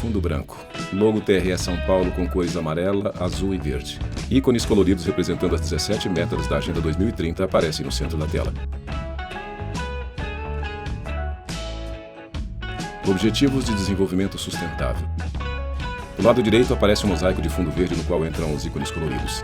fundo branco. Logo TRE São Paulo com cores amarela, azul e verde. Ícones coloridos representando as 17 metas da Agenda 2030 aparecem no centro da tela. Objetivos de Desenvolvimento Sustentável. Do lado direito aparece um mosaico de fundo verde no qual entram os ícones coloridos.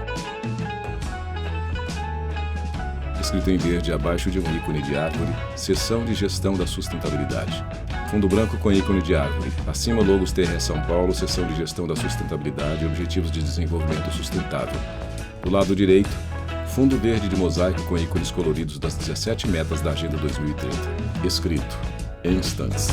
Escrito em verde abaixo de um ícone de árvore, Seção de Gestão da Sustentabilidade. Fundo branco com ícone de árvore. Acima logos TRE São Paulo, Seção de Gestão da Sustentabilidade e Objetivos de Desenvolvimento Sustentável. Do lado direito, fundo verde de mosaico com ícones coloridos das 17 metas da Agenda 2030. Escrito em instantes.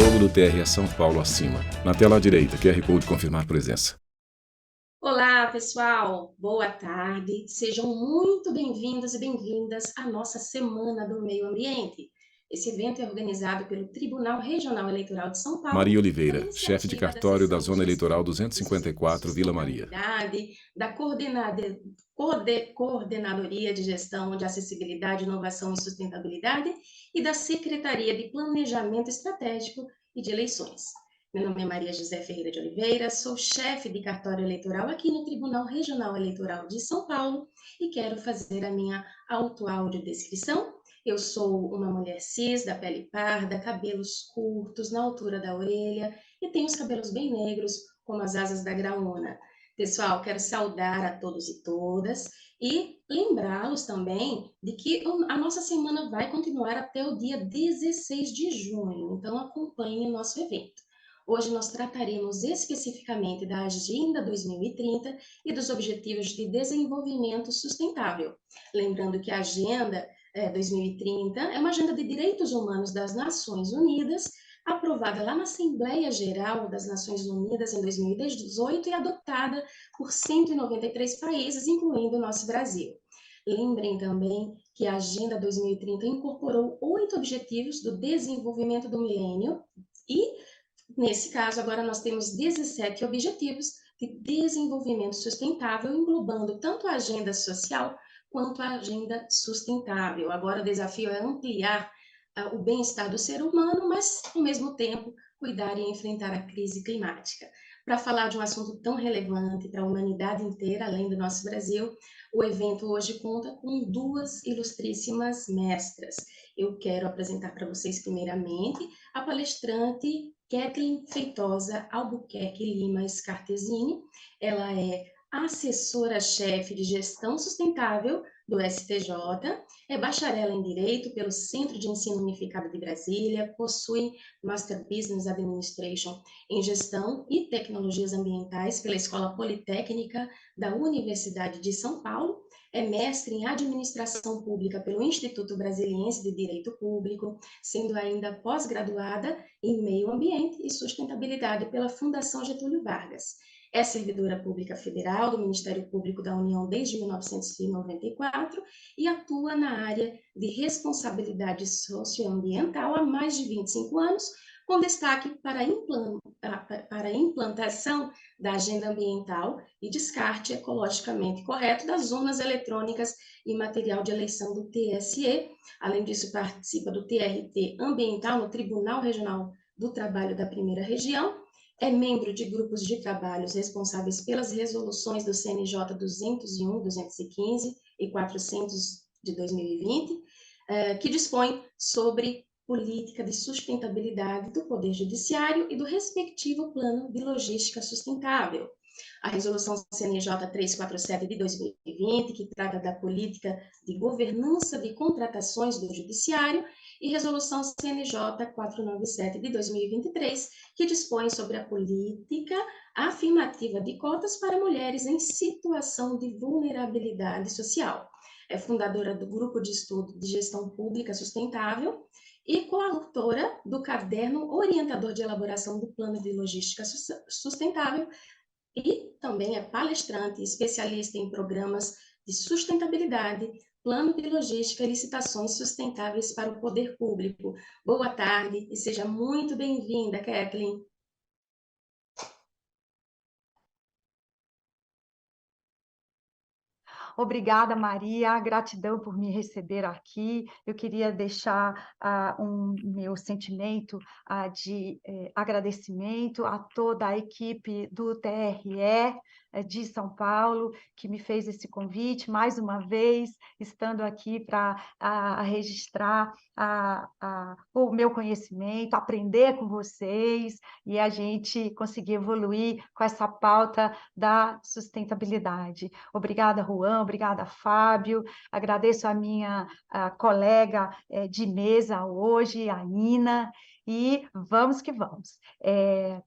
Logo do TRE São Paulo acima. Na tela à direita, QR Code confirmar presença. Olá, pessoal! Boa tarde! Sejam muito bem-vindos e bem-vindas à nossa Semana do Meio Ambiente. Esse evento é organizado pelo Tribunal Regional Eleitoral de São Paulo. Maria Oliveira, chefe de cartório da Zona Eleitoral 254, Vila Maria. Da Coordenadoria de Gestão de Acessibilidade, Inovação e Sustentabilidade e da Secretaria de Planejamento Estratégico e de Eleições. Meu nome é Maria José Ferreira de Oliveira, sou chefe de cartório eleitoral aqui no Tribunal Regional Eleitoral de São Paulo e quero fazer a minha audiodescrição. Eu sou uma mulher cis, da pele parda, cabelos curtos, na altura da orelha e tenho os cabelos bem negros, como as asas da graúna. Pessoal, quero saudar a todos e todas e lembrá-los também de que a nossa semana vai continuar até o dia 16 de junho, então acompanhe o nosso evento. Hoje nós trataremos especificamente da Agenda 2030 e dos Objetivos de Desenvolvimento Sustentável. Lembrando que a Agenda 2030 é uma agenda de direitos humanos das Nações Unidas, aprovada lá na Assembleia Geral das Nações Unidas em 2018 e adotada por 193 países, incluindo o nosso Brasil. Lembrem também que a Agenda 2030 incorporou 8 Objetivos do Desenvolvimento do Milênio e nesse caso, agora nós temos 17 objetivos de desenvolvimento sustentável, englobando tanto a agenda social quanto a agenda sustentável. Agora o desafio é ampliar o bem-estar do ser humano, mas, ao mesmo tempo, cuidar e enfrentar a crise climática. Para falar de um assunto tão relevante para a humanidade inteira, além do nosso Brasil, o evento hoje conta com 2 ilustríssimas mestras. Eu quero apresentar para vocês, primeiramente, a palestrante Kathleen Feitosa Albuquerque Lima Scartesini. Ela é assessora-chefe de Gestão Sustentável do STJ, é bacharel em Direito pelo Centro de Ensino Unificado de Brasília, possui Master Business Administration em Gestão e Tecnologias Ambientais pela Escola Politécnica da Universidade de São Paulo, É mestre em Administração Pública pelo Instituto Brasiliense de Direito Público, sendo ainda pós-graduada em Meio Ambiente e Sustentabilidade pela Fundação Getúlio Vargas. É servidora pública federal do Ministério Público da União desde 1994 e atua na área de responsabilidade socioambiental há mais de 25 anos, com destaque para a implantação da agenda ambiental e descarte ecologicamente correto das urnas eletrônicas e material de eleição do TSE. Além disso, participa do TRT ambiental no Tribunal Regional do Trabalho da Primeira Região. É membro de grupos de trabalhos responsáveis pelas resoluções do CNJ 201, 215 e 400 de 2020, que dispõe sobre política de sustentabilidade do Poder Judiciário e do respectivo Plano de Logística Sustentável. A Resolução CNJ 347 de 2020, que trata da política de governança de contratações do Judiciário, e Resolução CNJ 497 de 2023, que dispõe sobre a política afirmativa de cotas para mulheres em situação de vulnerabilidade social. É fundadora do Grupo de Estudo de Gestão Pública Sustentável e coautora do Caderno Orientador de Elaboração do Plano de Logística Sustentável, e também é palestrante e especialista em programas de sustentabilidade, plano de logística e licitações sustentáveis para o poder público. Boa tarde e seja muito bem-vinda, Kathleen. Obrigada, Maria, gratidão por me receber aqui. Eu queria deixar meu sentimento de agradecimento a toda a equipe do TRE de São Paulo, que me fez esse convite, mais uma vez, estando aqui para registrar o meu conhecimento, aprender com vocês e a gente conseguir evoluir com essa pauta da sustentabilidade. Obrigada, Juan, obrigada, Fábio, agradeço a minha colega de mesa hoje, a Ina, e vamos que vamos.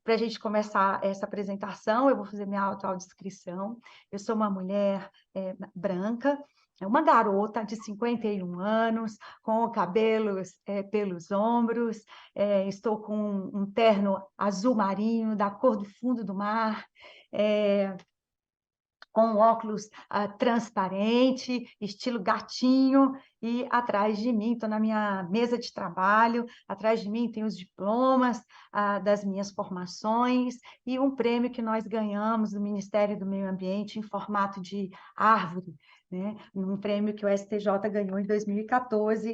Para a gente começar essa apresentação, eu vou fazer minha autodescrição. Eu sou uma mulher branca, uma garota de 51 anos, com cabelos pelos ombros, estou com um terno azul marinho, da cor do fundo do mar, com óculos transparente, estilo gatinho, e atrás de mim, estou na minha mesa de trabalho, atrás de mim tem os diplomas das minhas formações e um prêmio que nós ganhamos do Ministério do Meio Ambiente em formato de árvore, né? Um prêmio que o STJ ganhou em 2014,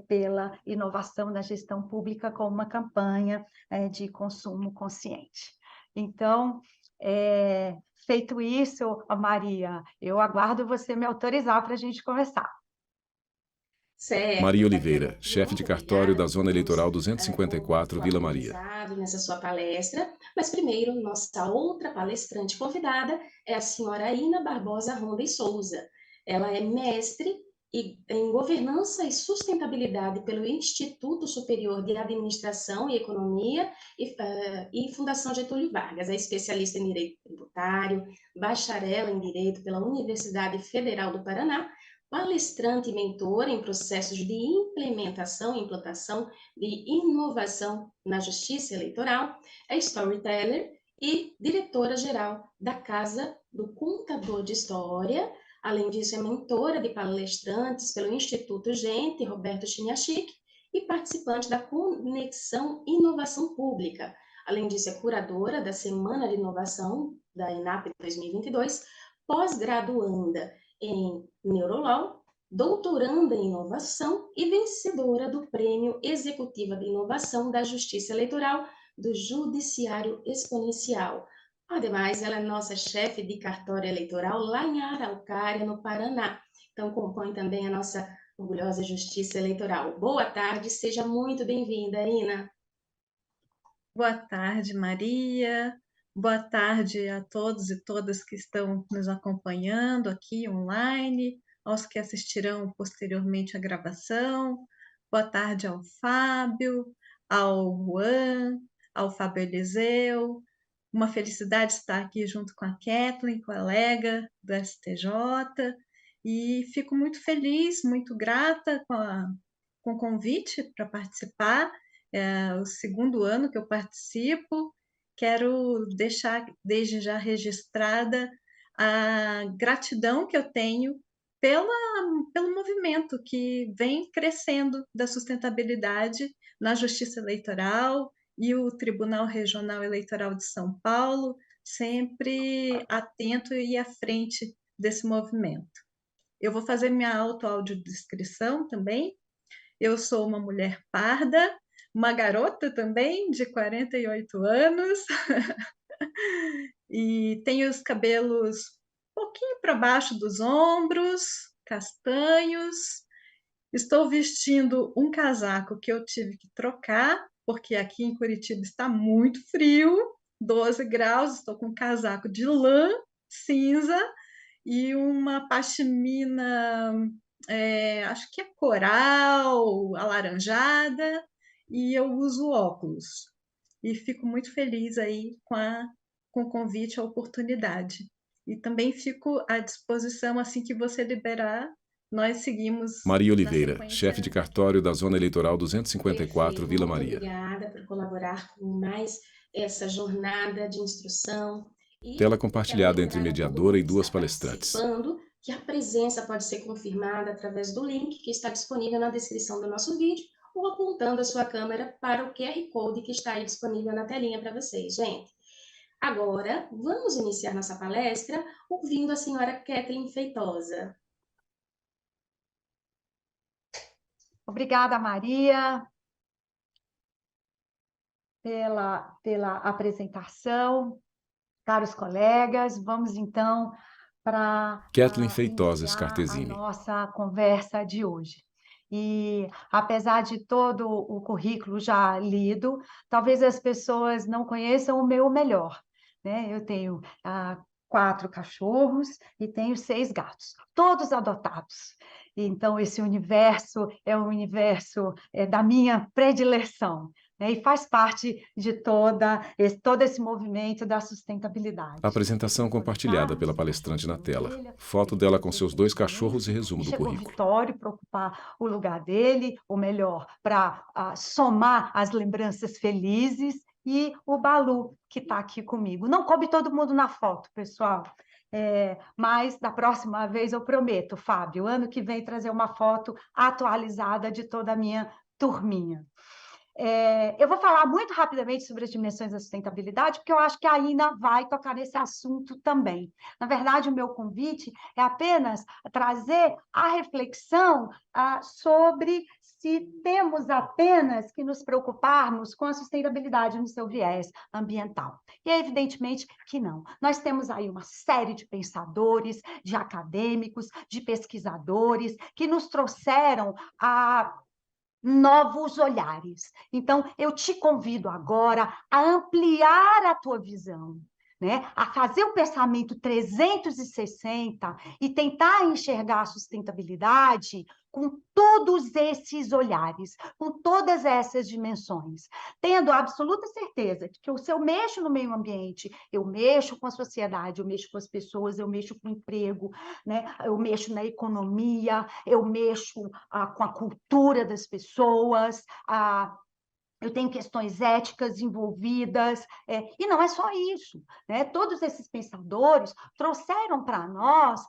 pela inovação na gestão pública com uma campanha de consumo consciente. Então, feito isso, Maria, eu aguardo você me autorizar para a gente começar. Certo, Maria Tatiana. Oliveira, chefe de cartório da Zona Eleitoral 254, Vila Maria. Nessa sua palestra, mas primeiro, nossa outra palestrante convidada é a senhora Ina Barbosa Ronda e Souza. Ela é mestre em Governança e Sustentabilidade pelo Instituto Superior de Administração e Economia e Fundação Getúlio Vargas. É especialista em Direito Tributário, bacharel em Direito pela Universidade Federal do Paraná, palestrante e mentora em processos de implementação e implantação de inovação na justiça eleitoral, é storyteller e diretora-geral da Casa do Contador de História. Além disso, é mentora de palestrantes pelo Instituto Gente, Roberto Chiniachik, e participante da Conexão Inovação Pública. Além disso, é curadora da Semana de Inovação da ENAP 2022, pós-graduanda em Neurolaw, doutoranda em inovação e vencedora do Prêmio Executiva de Inovação da Justiça Eleitoral do Judiciário Exponencial. Ademais, ela é nossa chefe de cartório eleitoral lá em Araucária, no Paraná. Então, compõe também a nossa orgulhosa Justiça Eleitoral. Boa tarde, seja muito bem-vinda, Ina. Boa tarde, Maria. Boa tarde a todos e todas que estão nos acompanhando aqui online, aos que assistirão posteriormente à gravação. Boa tarde ao Fábio, ao Juan, ao Fábio Eliseu. Uma felicidade estar aqui junto com a Kathleen, colega do STJ, e fico muito feliz, muito grata com o convite para participar. É o segundo ano que eu participo. Quero deixar desde já registrada a gratidão que eu tenho pelo movimento que vem crescendo da sustentabilidade na Justiça Eleitoral e o Tribunal Regional Eleitoral de São Paulo, sempre atento e à frente desse movimento. Eu vou fazer minha audiodescrição também. Eu sou uma mulher parda, uma garota também, de 48 anos, e tenho os cabelos um pouquinho para baixo dos ombros, castanhos. Estou vestindo um casaco que eu tive que trocar, porque aqui em Curitiba está muito frio, 12 graus, estou com um casaco de lã cinza e uma pashmina, acho que é coral, alaranjada, e eu uso óculos. E fico muito feliz aí com o convite, a oportunidade. E também fico à disposição, assim que você liberar, nós seguimos Maria na Oliveira, sequência. chefe de cartório da Zona Eleitoral 254, Perfeito. Vila Muito Maria. obrigada por colaborar com mais essa jornada de instrução. E Tela quero compartilhada entre lembrar a todo mediadora mundo e que duas está palestrantes. participando que a presença pode ser confirmada através do link que está disponível na descrição do nosso vídeo ou apontando a sua câmera para o QR Code que está aí disponível na telinha para vocês, gente. Agora, vamos iniciar nossa palestra ouvindo a senhora Kathleen Feitosa. Obrigada, Maria, pela apresentação. Caros colegas, vamos então para Kathleen Feitosa iniciar a Scartesini. nossa conversa de hoje. E, apesar de todo o currículo já lido, talvez as pessoas não conheçam o meu melhor, né? Eu tenho 4 cachorros e tenho 6 gatos, todos adotados. Então, esse universo é um universo da minha predileção, né? E faz parte de todo esse movimento da sustentabilidade. Apresentação compartilhada pela palestrante na tela. Foto dela com seus 2 cachorros e resumo do currículo. Chegou Vitório para ocupar o lugar dele, ou melhor, para somar as lembranças felizes, e o Balu, que está aqui comigo. Não coube todo mundo na foto, pessoal. Mas da próxima vez eu prometo, Fábio, ano que vem trazer uma foto atualizada de toda a minha turminha. Eu vou falar muito rapidamente sobre as dimensões da sustentabilidade, porque eu acho que a Ina vai tocar nesse assunto também. Na verdade, o meu convite é apenas trazer a reflexão sobre se temos apenas que nos preocuparmos com a sustentabilidade no seu viés ambiental. E é evidentemente que não. Nós temos aí uma série de pensadores, de acadêmicos, de pesquisadores, que nos trouxeram a novos olhares. Então, eu te convido agora a ampliar a tua visão, né? A fazer o pensamento 360 e tentar enxergar a sustentabilidade com todos esses olhares, com todas essas dimensões, tendo a absoluta certeza de que se eu mexo no meio ambiente, eu mexo com a sociedade, eu mexo com as pessoas, eu mexo com o emprego, né? Eu mexo na economia, eu mexo com a cultura das pessoas, eu tenho questões éticas envolvidas, e não é só isso, né? Todos esses pensadores trouxeram para nós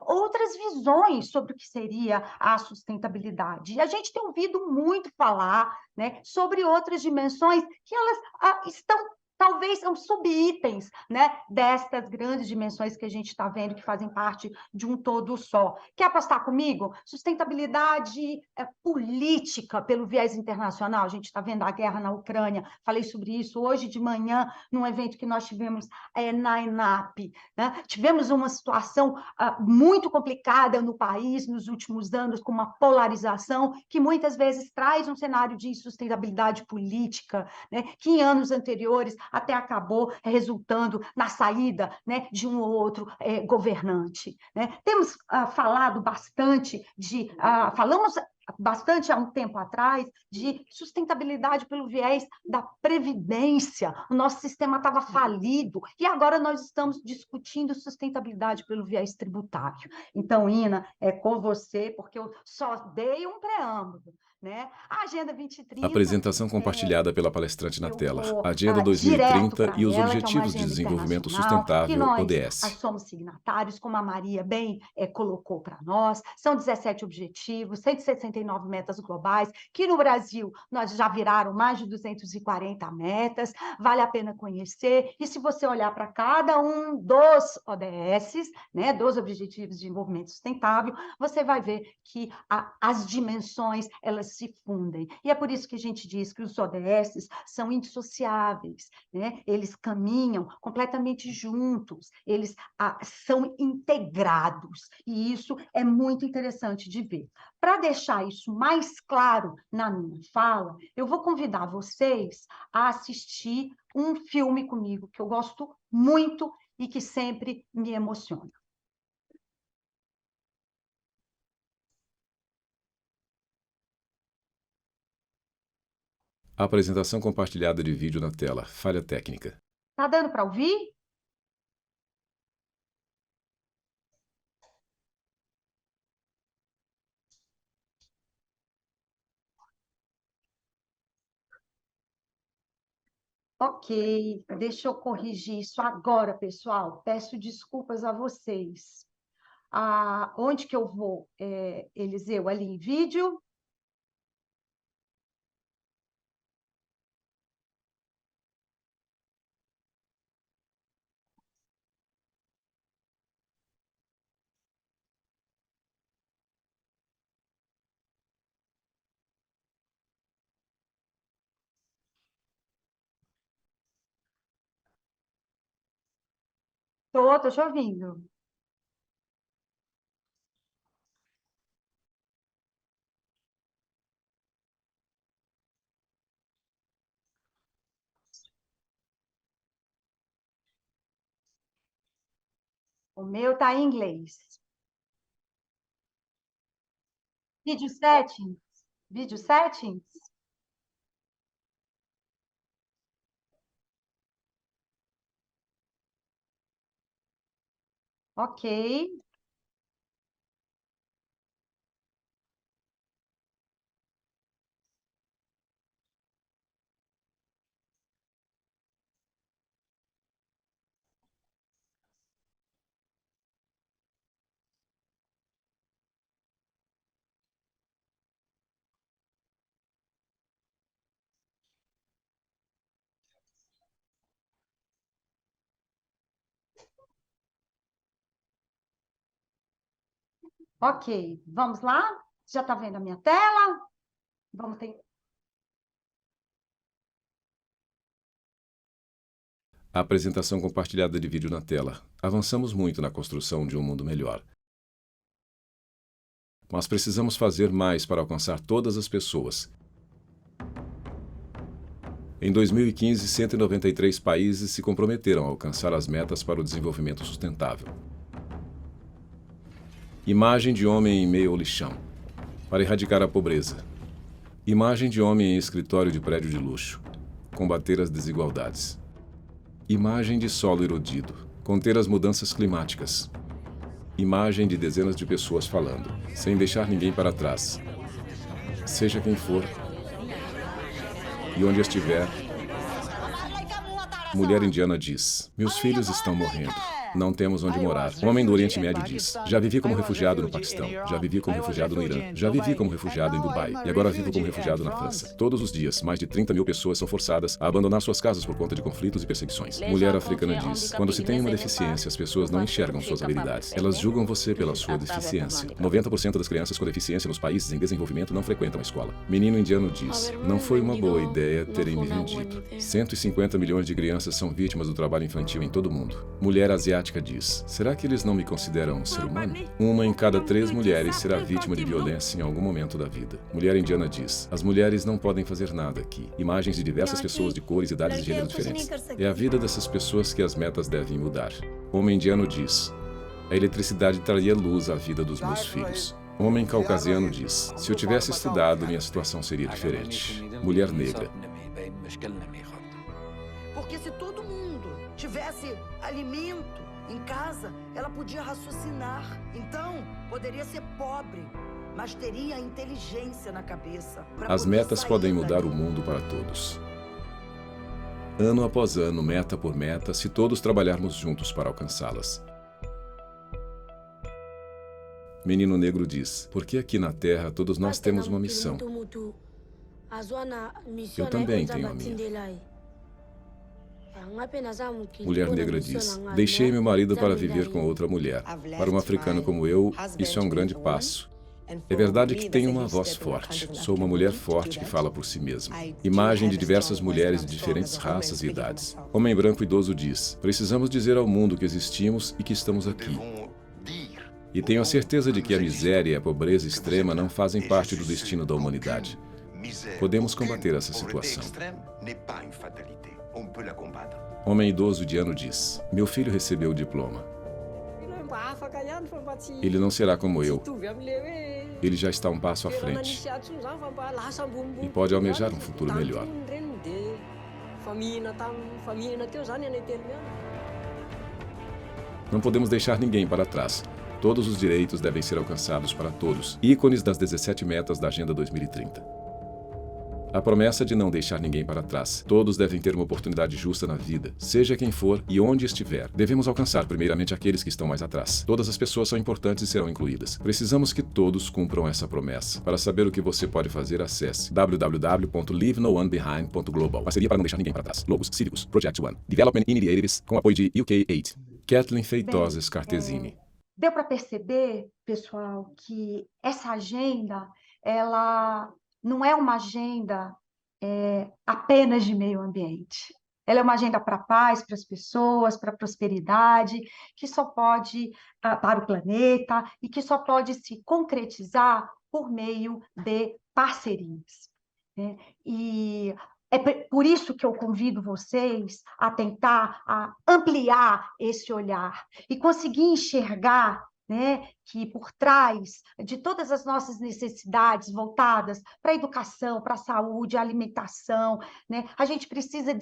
outras visões sobre o que seria a sustentabilidade. E a gente tem ouvido muito falar, né, sobre outras dimensões que elas estão talvez são subitens, né, destas grandes dimensões que a gente está vendo, que fazem parte de um todo só. Quer apostar comigo? Sustentabilidade política pelo viés internacional. A gente está vendo a guerra na Ucrânia, falei sobre isso hoje de manhã, num evento que nós tivemos na ENAP. Né? Tivemos uma situação muito complicada no país nos últimos anos, com uma polarização que muitas vezes traz um cenário de insustentabilidade política, né, que em anos anteriores até acabou resultando na saída, né, de um ou outro governante. Né? Temos falado bastante falamos bastante há um tempo atrás, de sustentabilidade pelo viés da previdência. O nosso sistema estava falido e agora nós estamos discutindo sustentabilidade pelo viés tributário. Então, Ina, é com você, porque eu só dei um preâmbulo, né? A Agenda 2030... Apresentação compartilhada pela palestrante na tela. vou Agenda direto 2030 para e os ela, que é uma Objetivos de agenda Desenvolvimento internacional, que Sustentável, nós ODS. somos signatários, como a Maria bem colocou para nós. São 17 objetivos, 169 metas globais, que no Brasil nós já viraram mais de 240 metas, vale a pena conhecer. E se você olhar para cada um dos ODS, né, dos Objetivos de Desenvolvimento Sustentável, você vai ver que as dimensões, elas se fundem. E é por isso que a gente diz que os ODS são indissociáveis, né? Eles caminham completamente juntos, eles são integrados, e isso é muito interessante de ver. Para deixar isso mais claro na minha fala, eu vou convidar vocês a assistir um filme comigo que eu gosto muito e que sempre me emociona. Apresentação compartilhada de vídeo na tela. Falha técnica. Tá dando para ouvir? Ok, deixa eu corrigir isso agora, pessoal. Peço desculpas a vocês. Onde que eu vou, Eliseu? Ali em vídeo? Tô te ouvindo. O meu tá em inglês. Vídeo settings? Vídeo settings? Ok. Ok, vamos lá? Já está vendo a minha tela? Vamos ter... Apresentação compartilhada de vídeo na tela. Avançamos muito na construção de um mundo melhor. Mas precisamos fazer mais para alcançar todas as pessoas. Em 2015, 193 países se comprometeram a alcançar as metas para o desenvolvimento sustentável. Imagem de homem em meio ao lixão, para erradicar a pobreza. Imagem de homem em escritório de prédio de luxo, combater as desigualdades. Imagem de solo erodido, conter as mudanças climáticas. Imagem de dezenas de pessoas falando, sem deixar ninguém para trás. Seja quem for, e onde estiver, mulher indiana diz: meus filhos estão morrendo. Não temos onde morar. Um homem do Oriente Médio diz: já vivi como refugiado no Paquistão, já vivi como refugiado no Irã, já vivi como refugiado em Dubai e agora vivo como refugiado na França. Todos os dias, mais de 30 mil pessoas são forçadas a abandonar suas casas por conta de conflitos e perseguições. Mulher africana diz: quando se tem uma deficiência, as pessoas não enxergam suas habilidades. Elas julgam você pela sua deficiência. 90% das crianças com deficiência nos países em desenvolvimento não frequentam a escola. Menino indiano diz: não foi uma boa ideia terem me vendido. 150 milhões de crianças são vítimas do trabalho infantil em todo o mundo. Mulher asiática diz: será que eles não me consideram um ser humano? Uma em cada 3 mulheres será vítima de violência em algum momento da vida. Mulher indiana diz: as mulheres não podem fazer nada aqui. Imagens de diversas pessoas de cores, idades e gêneros diferentes. É a vida dessas pessoas que as metas devem mudar. Homem indiano diz: a eletricidade traria luz à vida dos meus filhos. Homem caucasiano diz: se eu tivesse estudado, minha situação seria diferente. Mulher negra: Porque se todo mundo tivesse alimento em casa, ela podia raciocinar. Então, poderia ser pobre, mas teria inteligência na cabeça. as metas podem mudar o mundo para todos. Ano após ano, meta por meta, se todos trabalharmos juntos para alcançá-las. Menino negro diz: porque aqui na Terra todos nós temos uma missão. Eu também tenho a minha. Mulher negra diz: deixei meu marido para viver com outra mulher. Para um africano como eu, isso é um grande passo. É verdade que tenho uma voz forte. Sou uma mulher forte que fala por si mesma. Imagem de diversas mulheres de diferentes raças e idades. Homem branco idoso diz: precisamos dizer ao mundo que existimos e que estamos aqui. E tenho a certeza de que a miséria e a pobreza extrema não fazem parte do destino da humanidade. Podemos combater essa situação. Homem idoso indiano diz: meu filho recebeu o diploma. Ele não será como eu. Ele já está um passo à frente e pode almejar um futuro melhor. Não podemos deixar ninguém para trás. Todos os direitos devem ser alcançados para todos. Ícones das 17 metas da Agenda 2030. A promessa de não deixar ninguém para trás. Todos devem ter uma oportunidade justa na vida, seja quem for e onde estiver. Devemos alcançar primeiramente aqueles que estão mais atrás. Todas as pessoas são importantes e serão incluídas. Precisamos que todos cumpram essa promessa. Para saber o que você pode fazer, acesse www.leaveNoOneBehind.global. Parceria para não deixar ninguém para trás. Logos cívicos, Project One. Development Initiatives, com apoio de UK8. Kathleen Feitosa Scartesini. Deu para perceber, pessoal, que essa agenda, ela não é uma agenda apenas de meio ambiente. Ela é uma agenda para a paz, para as pessoas, para a prosperidade, que só pode, para o planeta, e que só pode se concretizar por meio de parcerias, né? E é por isso que eu convido vocês a tentar ampliar esse olhar e conseguir enxergar, né, que por trás de todas as nossas necessidades voltadas para a educação, para a saúde, alimentação, né, a gente precisa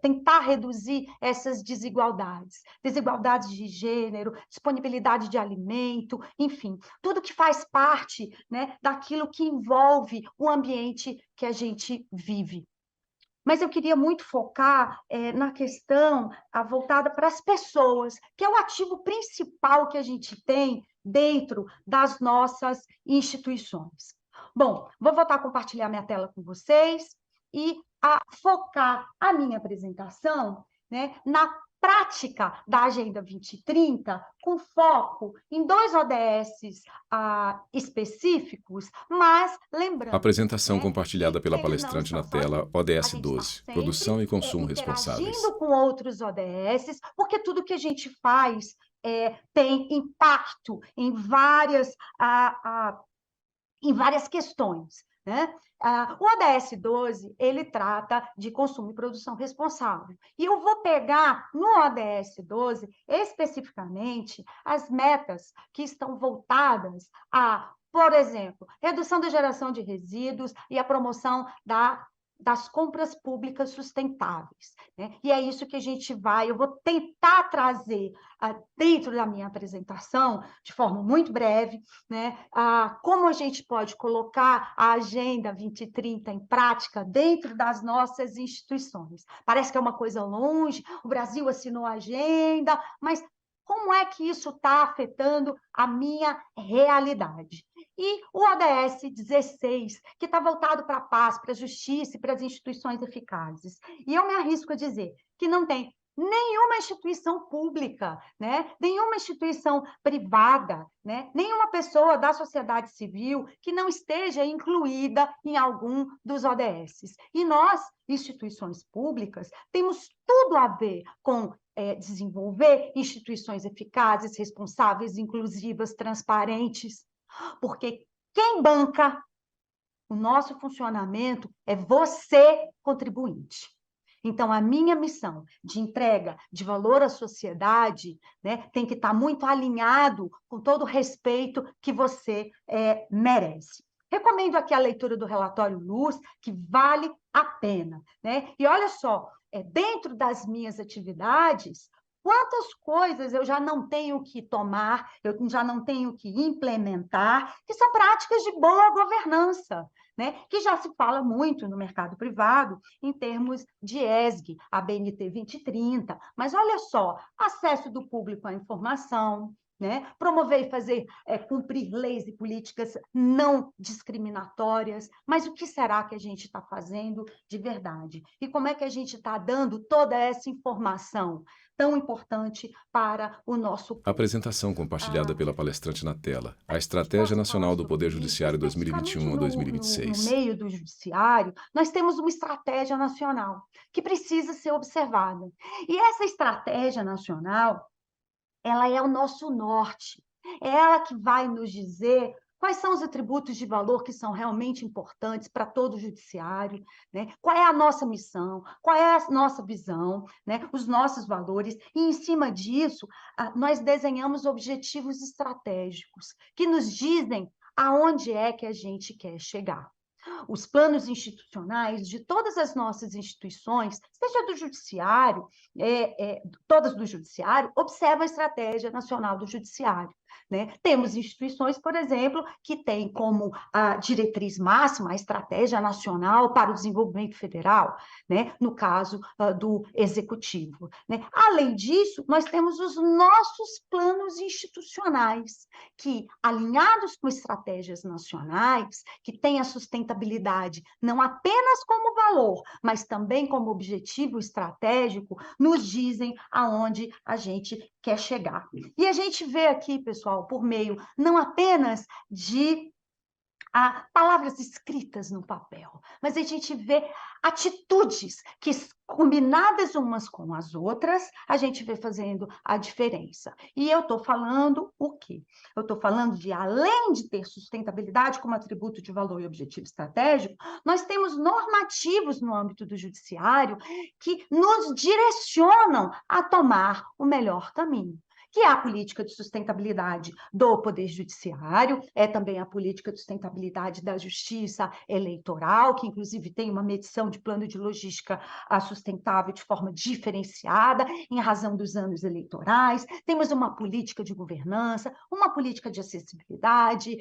tentar reduzir essas desigualdades. Desigualdades de gênero, disponibilidade de alimento, enfim, tudo que faz parte, né, daquilo que envolve o ambiente que a gente vive. Mas eu queria muito focar na questão voltada para as pessoas, que é o ativo principal que a gente tem dentro das nossas instituições. Bom, vou voltar a compartilhar minha tela com vocês e focar a minha apresentação, né, na prática da Agenda 2030, com foco em 2 ODS específicos, mas lembrando... Apresentação compartilhada pela palestrante na tela, ODS 12, produção e consumo responsáveis. Interagindo com outros ODS, porque tudo que a gente faz tem impacto em várias questões, né? O ODS 12, ele trata de consumo e produção responsável. E eu vou pegar no ODS 12, especificamente, as metas que estão voltadas a, por exemplo, redução da geração de resíduos e a promoção das compras públicas sustentáveis, né? E é isso que eu vou tentar trazer dentro da minha apresentação, de forma muito breve, né, como a gente pode colocar a Agenda 2030 em prática dentro das nossas instituições. Parece que é uma coisa longe, o Brasil assinou a agenda, mas como é que isso está afetando a minha realidade? E o ODS 16, que está voltado para a paz, para a justiça e para as instituições eficazes. E eu me arrisco a dizer que não tem nenhuma instituição pública, né? Nenhuma instituição privada, né? Nenhuma pessoa da sociedade civil que não esteja incluída em algum dos ODSs. E nós, instituições públicas, temos tudo a ver com desenvolver instituições eficazes, responsáveis, inclusivas, transparentes, porque quem banca o nosso funcionamento é você, contribuinte. Então, a minha missão de entrega de valor à sociedade, né, tem que estar muito alinhado com todo o respeito que você merece. Recomendo aqui a leitura do relatório Luz, que vale a pena, né? E olha só, dentro das minhas atividades, quantas coisas eu já não tenho que tomar, eu já não tenho que implementar, que são práticas de boa governança, né? Que já se fala muito no mercado privado em termos de ESG, a BNT 2030. Mas olha só, acesso do público à informação, né? Promover e fazer cumprir leis e políticas não discriminatórias. Mas o que será que a gente está fazendo de verdade? E como é que a gente está dando toda essa informação tão importante para o nosso público? Apresentação compartilhada pela palestrante na tela. A Estratégia Nacional do Poder Judiciário 2021 a 2026. No meio do judiciário, nós temos uma estratégia nacional que precisa ser observada. E essa estratégia nacional, ela é o nosso norte. É ela que vai nos dizer quais são os atributos de valor que são realmente importantes para todo o judiciário, né? Qual é a nossa missão, qual é a nossa visão, né? Os nossos valores, e em cima disso, nós desenhamos objetivos estratégicos que nos dizem aonde é que a gente quer chegar. Os planos institucionais de todas as nossas instituições, seja do judiciário, todas do judiciário, observam a Estratégia Nacional do Judiciário, né? Temos instituições, por exemplo, que têm como a diretriz máxima a Estratégia Nacional para o Desenvolvimento Federal, né? No caso do Executivo, né? Além disso, nós temos os nossos planos institucionais, que, alinhados com estratégias nacionais, que têm a sustentabilidade não apenas como valor, mas também como objetivo estratégico, nos dizem aonde a gente quer chegar. E a gente vê aqui, pessoal, por meio não apenas de palavras escritas no papel, mas a gente vê atitudes que, combinadas umas com as outras, a gente vê fazendo a diferença. E eu estou falando o quê? Eu estou falando de, além de ter sustentabilidade como atributo de valor e objetivo estratégico, nós temos normativos no âmbito do judiciário que nos direcionam a tomar o melhor caminho, que é a política de sustentabilidade do Poder Judiciário, é também a política de sustentabilidade da Justiça Eleitoral, que inclusive tem uma medição de plano de logística sustentável de forma diferenciada, em razão dos anos eleitorais. Temos uma política de governança, uma política de acessibilidade,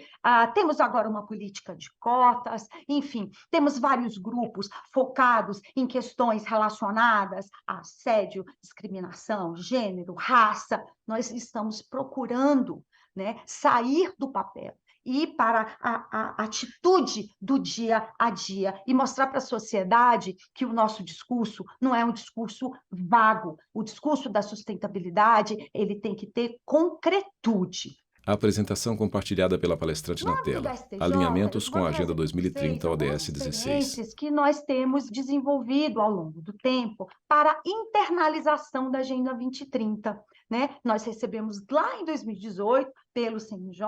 temos agora uma política de cotas, enfim, temos vários grupos focados em questões relacionadas a assédio, discriminação, gênero, raça. Nós estamos procurando, né, sair do papel e ir para a atitude do dia a dia e mostrar para a sociedade que o nosso discurso não é um discurso vago. O discurso da sustentabilidade, ele tem que ter concretude. A apresentação compartilhada pela palestrante na tela. Alinhamentos com a Agenda 2030 ODS 16. Que nós temos desenvolvido ao longo do tempo para internalização da Agenda 2030. Né? Nós recebemos lá em 2018, pelo CNJ,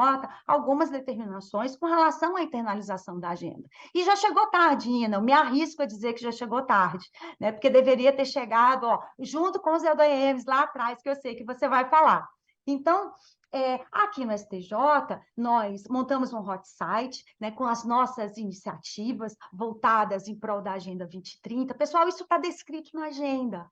algumas determinações com relação à internalização da agenda. E já chegou tarde, Ina, eu me arrisco a dizer que já chegou tarde, né? Porque deveria ter chegado junto com os LDMs lá atrás, que eu sei que você vai falar. Então, aqui no STJ, nós montamos um hot site, né, com as nossas iniciativas voltadas em prol da Agenda 2030. Pessoal, isso está descrito na agenda.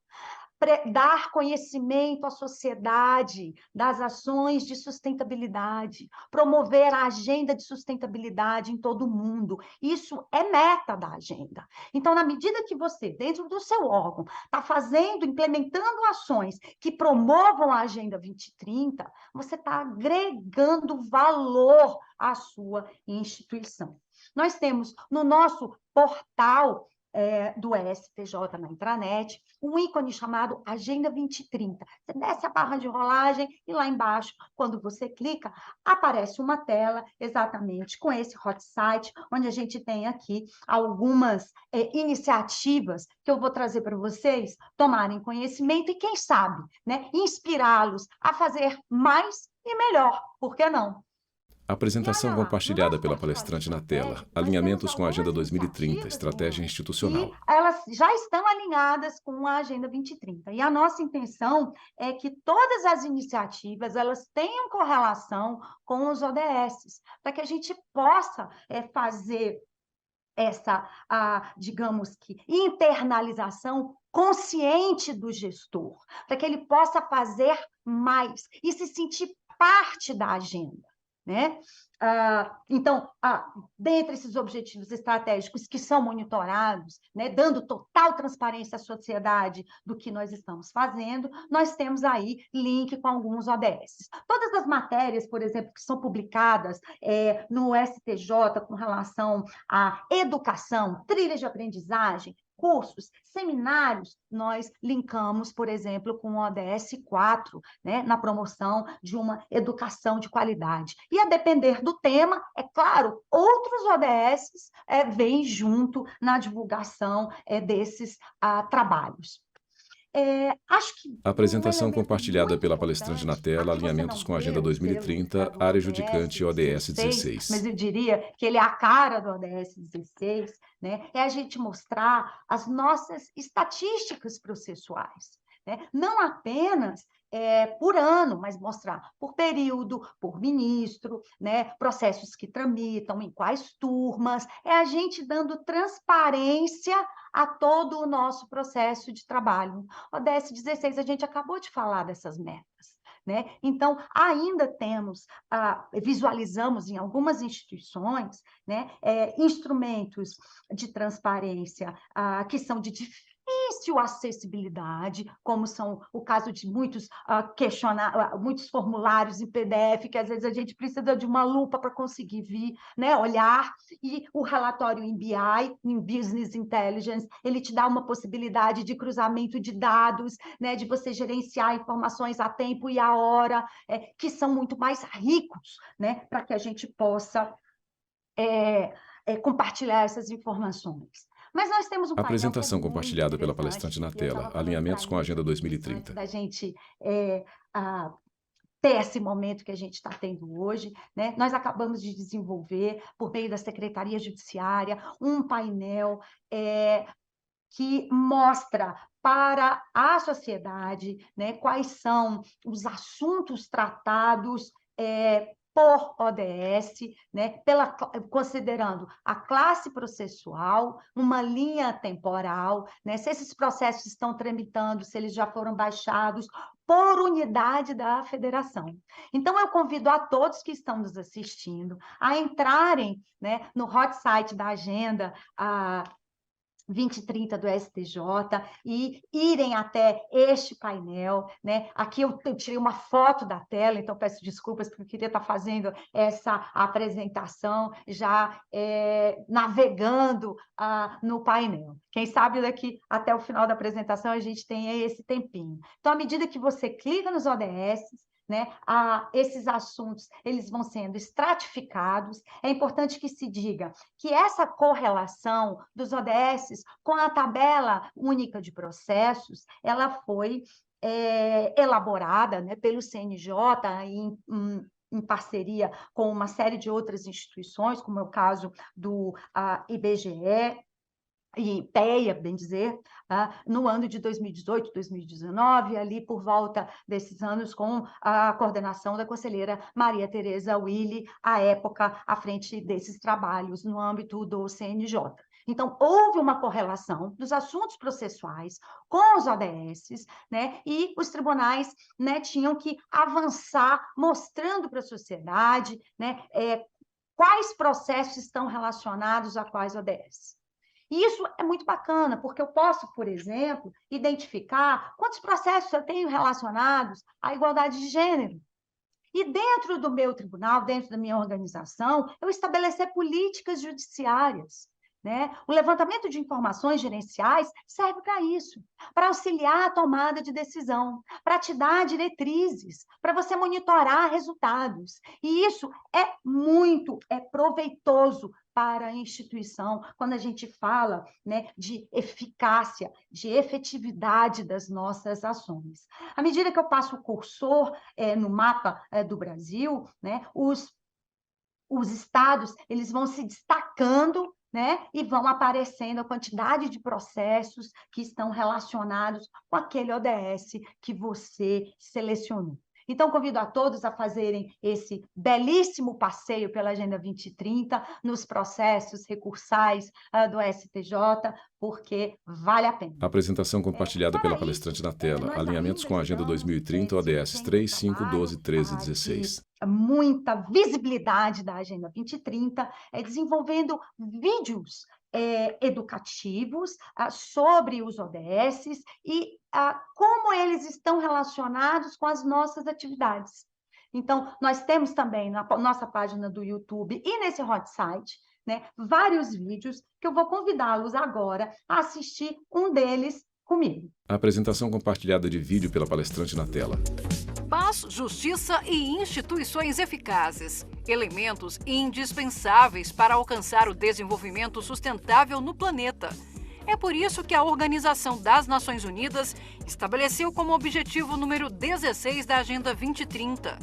Dar conhecimento à sociedade das ações de sustentabilidade, promover a agenda de sustentabilidade em todo o mundo. Isso é meta da agenda. Então, na medida que você, dentro do seu órgão, está implementando ações que promovam a Agenda 2030, você está agregando valor à sua instituição. Nós temos no nosso portal do STJ na intranet, um ícone chamado Agenda 2030. Você desce a barra de rolagem e lá embaixo, quando você clica, aparece uma tela exatamente com esse hot site, onde a gente tem aqui algumas iniciativas que eu vou trazer para vocês tomarem conhecimento e, quem sabe, né, inspirá-los a fazer mais e melhor. Por que não? Apresentação olha lá, compartilhada no pela nosso portfólio palestrante na tela. estratégico, nós temos Alinhamentos com a Agenda algumas 2030, iniciativas Estratégia Institucional. e elas já estão alinhadas com a Agenda 2030. E a nossa intenção é que todas as iniciativas elas tenham correlação com os ODS, para que a gente possa fazer essa, digamos que, internalização consciente do gestor, para que ele possa fazer mais e se sentir parte da agenda, né? Então, dentre esses objetivos estratégicos que são monitorados, né, dando total transparência à sociedade do que nós estamos fazendo, nós temos aí link com alguns ODS. Todas as matérias, por exemplo, que são publicadas no STJ com relação à educação, trilhas de aprendizagem, cursos, seminários, nós linkamos, por exemplo, com o ODS 4, né, na promoção de uma educação de qualidade. E a depender do tema, é claro, outros ODS vêm junto na divulgação desses trabalhos. Acho que Apresentação elemento compartilhada muito pela palestrante na importante, tela, aqui você alinhamentos não com a vê Agenda o selo 2030, do área ODS judicante e ODS 16, 16. mas eu diria que ele é a cara do ODS 16, né? É a gente mostrar as nossas estatísticas processuais, né? Não apenas por ano, mas mostrar por período, por ministro, né? Processos que tramitam, em quais turmas, é a gente dando transparência a todo o nosso processo de trabalho. O ODS 16, a gente acabou de falar dessas metas, né? Então, ainda temos, visualizamos em algumas instituições, né, instrumentos de transparência que são de difícil acessibilidade, como são o caso de muitos muitos formulários em PDF, que às vezes a gente precisa de uma lupa para conseguir olhar, e o relatório em BI, em Business Intelligence, ele te dá uma possibilidade de cruzamento de dados, né, de você gerenciar informações a tempo e a hora, que são muito mais ricos, né, para que a gente possa compartilhar essas informações. Mas nós temos um painel que é Apresentação muito compartilhada pela interessante, palestrante na e eu tela. estava falando Alinhamentos para com a eles Agenda aqui, antes 2030. da gente ter esse momento que a gente está tendo hoje, né? Nós acabamos de desenvolver, por meio da Secretaria Judiciária, um painel que mostra para a sociedade, né, quais são os assuntos tratados por ODS, né, considerando a classe processual, uma linha temporal, né, se esses processos estão tramitando, se eles já foram baixados, por unidade da federação. Então, eu convido a todos que estão nos assistindo a entrarem, né, no hot site da agenda, 2030 do STJ, e irem até este painel, né? Aqui eu tirei uma foto da tela, então peço desculpas porque eu queria estar fazendo essa apresentação já navegando no painel. Quem sabe daqui até o final da apresentação a gente tem esse tempinho. Então, à medida que você clica nos ODS, né, esses assuntos eles vão sendo estratificados. É importante que se diga que essa correlação dos ODS com a tabela única de processos, ela foi elaborada, né, pelo CNJ em parceria com uma série de outras instituições, como é o caso do IBGE, e PEA, bem dizer, no ano de 2018, 2019, ali por volta desses anos, com a coordenação da conselheira Maria Tereza Willi, à época, à frente desses trabalhos no âmbito do CNJ. Então, houve uma correlação dos assuntos processuais com os ODS, né, e os tribunais, né, tinham que avançar, mostrando para a sociedade, né, quais processos estão relacionados a quais ODS. E isso é muito bacana, porque eu posso, por exemplo, identificar quantos processos eu tenho relacionados à igualdade de gênero. E dentro do meu tribunal, dentro da minha organização, eu estabelecer políticas judiciárias, né? O levantamento de informações gerenciais serve para isso, para auxiliar a tomada de decisão, para te dar diretrizes, para você monitorar resultados. E isso é muito proveitoso para a instituição, quando a gente fala, né, de eficácia, de efetividade das nossas ações. À medida que eu passo o cursor no mapa do Brasil, né, os os estados eles vão se destacando, né, e vão aparecendo a quantidade de processos que estão relacionados com aquele ODS que você selecionou. Então, convido a todos a fazerem esse belíssimo passeio pela Agenda 2030, nos processos recursais do STJ, porque vale a pena. A apresentação compartilhada pela Fora palestrante isso, na tela. nós Alinhamentos ainda com a Agenda geramos 2030, ODS 3, 5, 12, 13 e 16. muita visibilidade da Agenda 2030, desenvolvendo vídeos educativos sobre os ODSs e como eles estão relacionados com as nossas atividades. Então, nós temos também na nossa página do YouTube e nesse hot site, né, vários vídeos que eu vou convidá-los agora a assistir um deles comigo. A apresentação compartilhada de vídeo pela palestrante na tela. Paz, justiça e instituições eficazes. Elementos indispensáveis para alcançar o desenvolvimento sustentável no planeta. É por isso que a Organização das Nações Unidas estabeleceu como objetivo número 16 da Agenda 2030.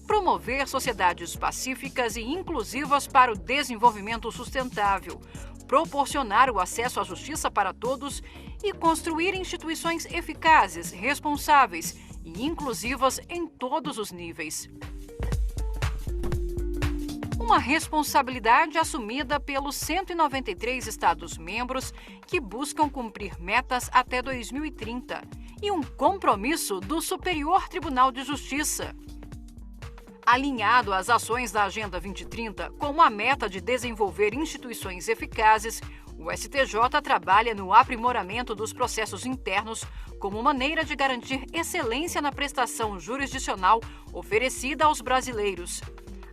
Promover sociedades pacíficas e inclusivas para o desenvolvimento sustentável, proporcionar o acesso à justiça para todos e construir instituições eficazes, responsáveis e inclusivas em todos os níveis. Uma responsabilidade assumida pelos 193 Estados-membros que buscam cumprir metas até 2030 e um compromisso do Superior Tribunal de Justiça. Alinhado às ações da Agenda 2030, com a meta de desenvolver instituições eficazes, o STJ trabalha no aprimoramento dos processos internos como maneira de garantir excelência na prestação jurisdicional oferecida aos brasileiros.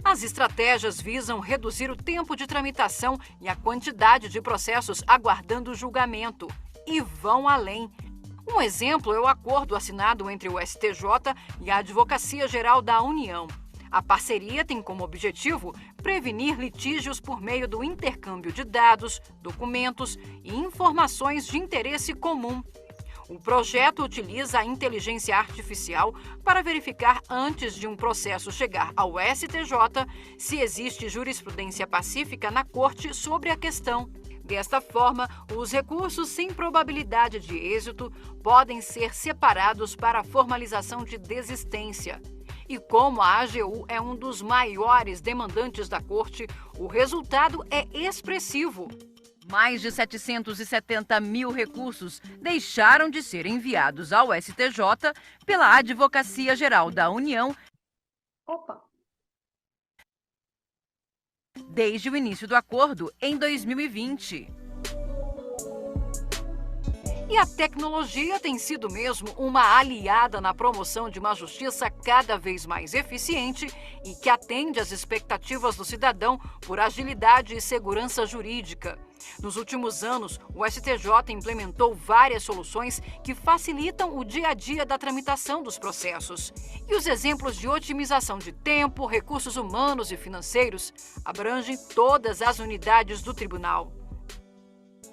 As estratégias visam reduzir o tempo de tramitação e a quantidade de processos aguardando julgamento. E vão além. Um exemplo é o acordo assinado entre o STJ e a Advocacia Geral da União. A parceria tem como objetivo prevenir litígios por meio do intercâmbio de dados, documentos e informações de interesse comum. O projeto utiliza a inteligência artificial para verificar antes de um processo chegar ao STJ se existe jurisprudência pacífica na Corte sobre a questão. Desta forma, os recursos sem probabilidade de êxito podem ser separados para a formalização de desistência. E como a AGU é um dos maiores demandantes da Corte, o resultado é expressivo. Mais de 770 mil recursos deixaram de ser enviados ao STJ pela Advocacia Geral da União desde o início do acordo em 2020. E a tecnologia tem sido mesmo uma aliada na promoção de uma justiça cada vez mais eficiente e que atende às expectativas do cidadão por agilidade e segurança jurídica. Nos últimos anos, o STJ implementou várias soluções que facilitam o dia a dia da tramitação dos processos. E os exemplos de otimização de tempo, recursos humanos e financeiros abrangem todas as unidades do tribunal.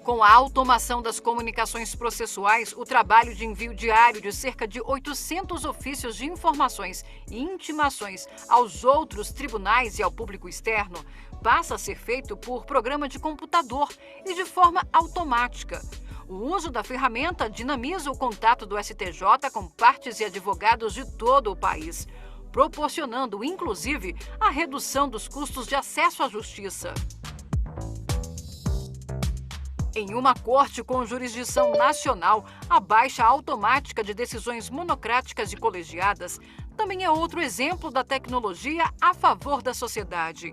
Com a automação das comunicações processuais, o trabalho de envio diário de cerca de 800 ofícios de informações e intimações aos outros tribunais e ao público externo passa a ser feito por programa de computador e de forma automática. O uso da ferramenta dinamiza o contato do STJ com partes e advogados de todo o país, proporcionando, inclusive, a redução dos custos de acesso à justiça. Em uma corte com jurisdição nacional, a baixa automática de decisões monocráticas e colegiadas também é outro exemplo da tecnologia a favor da sociedade.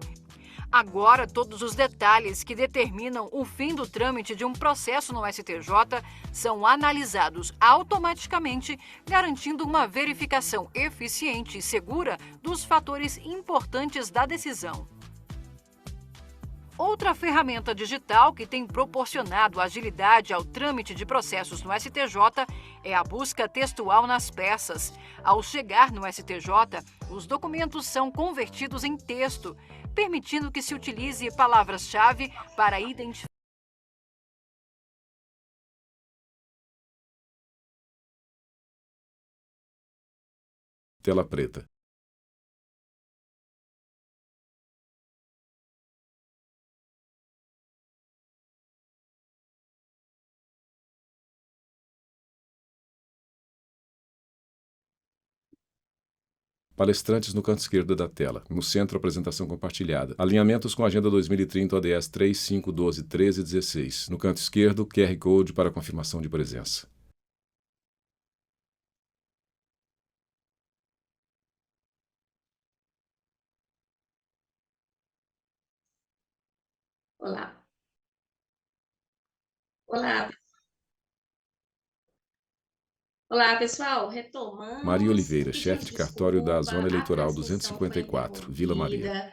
Agora, todos os detalhes que determinam o fim do trâmite de um processo no STJ são analisados automaticamente, garantindo uma verificação eficiente e segura dos fatores importantes da decisão. Outra ferramenta digital que tem proporcionado agilidade ao trâmite de processos no STJ é a busca textual nas peças. Ao chegar no STJ, os documentos são convertidos em texto, permitindo que se utilize palavras-chave para identificar. Tela preta. Palestrantes no canto esquerdo da tela. No centro, apresentação compartilhada. Alinhamentos com a Agenda 2030 ODS 3, 5, 12, 13 e 16. No canto esquerdo, QR Code para confirmação de presença. Olá. Olá. Olá, pessoal. Retomamos. Maria Oliveira, chefe de cartório da Zona Eleitoral 254, Vila Maria.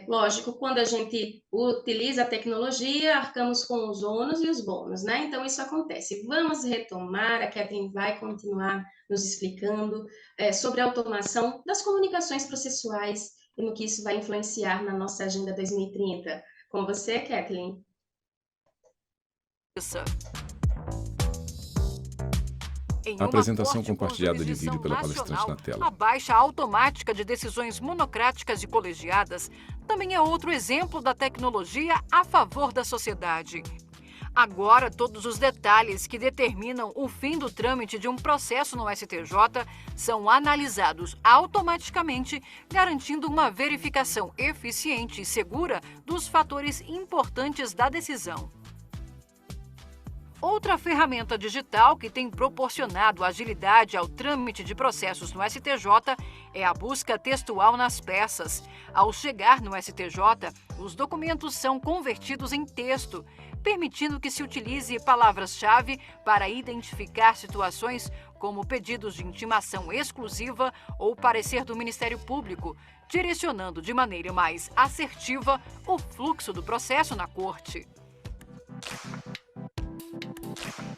Lógico, quando a gente utiliza a tecnologia, arcamos com os ônus e os bônus, né? Então, isso acontece. Vamos retomar, a Kathleen vai continuar nos explicando sobre a automação das comunicações processuais e no que isso vai influenciar na nossa Agenda 2030. Com você, Kathleen. Em Apresentação compartilhada de vídeo pela palestrante na tela. A baixa automática de decisões monocráticas e colegiadas também é outro exemplo da tecnologia a favor da sociedade. Agora, todos os detalhes que determinam o fim do trâmite de um processo no STJ são analisados automaticamente, garantindo uma verificação eficiente e segura dos fatores importantes da decisão. Outra ferramenta digital que tem proporcionado agilidade ao trâmite de processos no STJ é a busca textual nas peças. Ao chegar no STJ, os documentos são convertidos em texto, permitindo que se utilize palavras-chave para identificar situações como pedidos de intimação exclusiva ou parecer do Ministério Público, direcionando de maneira mais assertiva o fluxo do processo na Corte.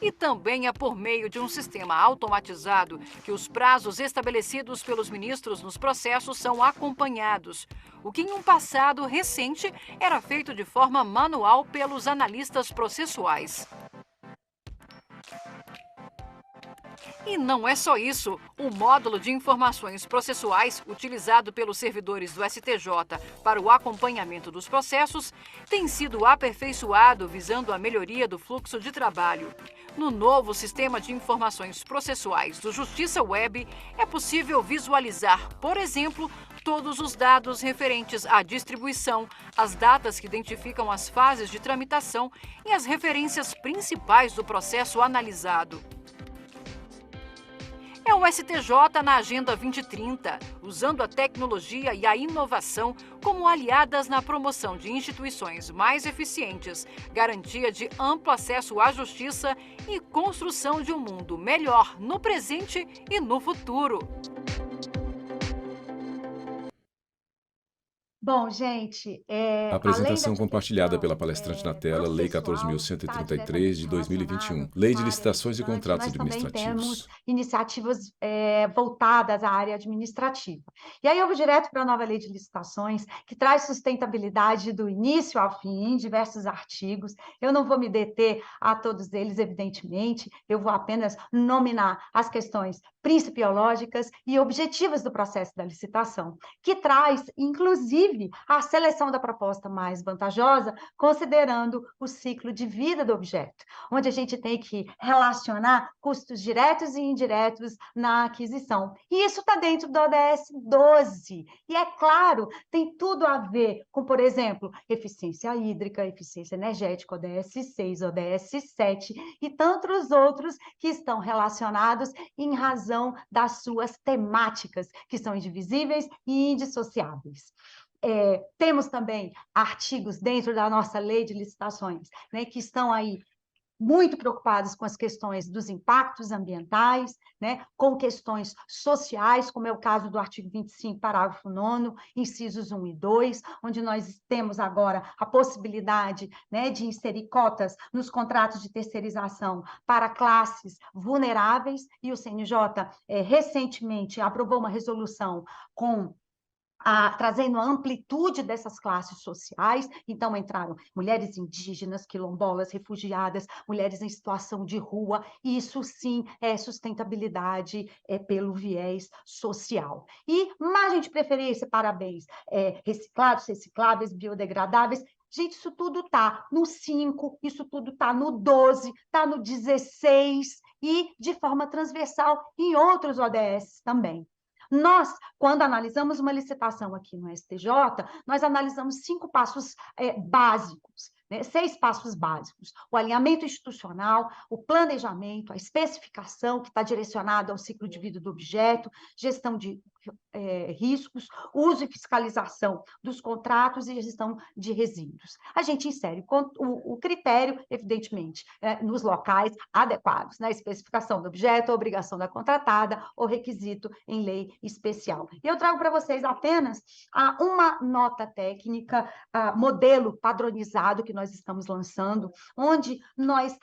E também é por meio de um sistema automatizado que os prazos estabelecidos pelos ministros nos processos são acompanhados, o que em um passado recente era feito de forma manual pelos analistas processuais. E não é só isso. O módulo de informações processuais utilizado pelos servidores do STJ para o acompanhamento dos processos tem sido aperfeiçoado visando a melhoria do fluxo de trabalho. No novo sistema de informações processuais do Justiça Web, é possível visualizar, por exemplo, todos os dados referentes à distribuição, as datas que identificam as fases de tramitação e as referências principais do processo analisado. É o STJ na Agenda 2030, usando a tecnologia e a inovação como aliadas na promoção de instituições mais eficientes, garantia de amplo acesso à justiça e construção de um mundo melhor no presente e no futuro. Bom, gente, Apresentação compartilhada pela palestrante na tela, Lei 14.133 de 2021, Lei de Licitações e Contratos Administrativos. Nós também temos iniciativas voltadas à área administrativa. E aí eu vou direto para a nova Lei de Licitações, que traz sustentabilidade do início ao fim, em diversos artigos. Eu não vou me deter a todos eles, evidentemente, eu vou apenas nominar as questões principiológicas e objetivas do processo da licitação, que traz, inclusive, a seleção da proposta mais vantajosa, considerando o ciclo de vida do objeto, onde a gente tem que relacionar custos diretos e indiretos na aquisição. E isso está dentro do ODS 12. E, é claro, tem tudo a ver com, por exemplo, eficiência hídrica, eficiência energética, ODS 6, ODS 7 e tantos outros que estão relacionados em razão das suas temáticas, que são indivisíveis e indissociáveis. Temos também artigos dentro da nossa lei de licitações, né, que estão aí muito preocupados com as questões dos impactos ambientais, né, com questões sociais, como é o caso do artigo 25, parágrafo 9º, incisos 1 e 2, onde nós temos agora a possibilidade, né, de inserir cotas nos contratos de terceirização para classes vulneráveis, e o CNJ recentemente aprovou uma resolução trazendo a amplitude dessas classes sociais. Então entraram mulheres indígenas, quilombolas, refugiadas, mulheres em situação de rua, e isso sim é sustentabilidade pelo viés social. E margem de preferência para bens reciclados, recicláveis, biodegradáveis. Gente, isso tudo está no 5, isso tudo está no 12, está no 16 e de forma transversal em outros ODS também. Nós, quando analisamos uma licitação aqui no STJ, nós analisamos 5 passos básicos, né? 6 passos básicos: o alinhamento institucional, o planejamento, a especificação, que está direcionado ao ciclo de vida do objeto, gestão de riscos, uso e fiscalização dos contratos e gestão de resíduos. A gente insere o critério, evidentemente, nos locais adequados, na especificação do objeto, a obrigação da contratada ou requisito em lei especial. E eu trago para vocês apenas uma nota técnica, modelo padronizado que nós estamos lançando, onde nós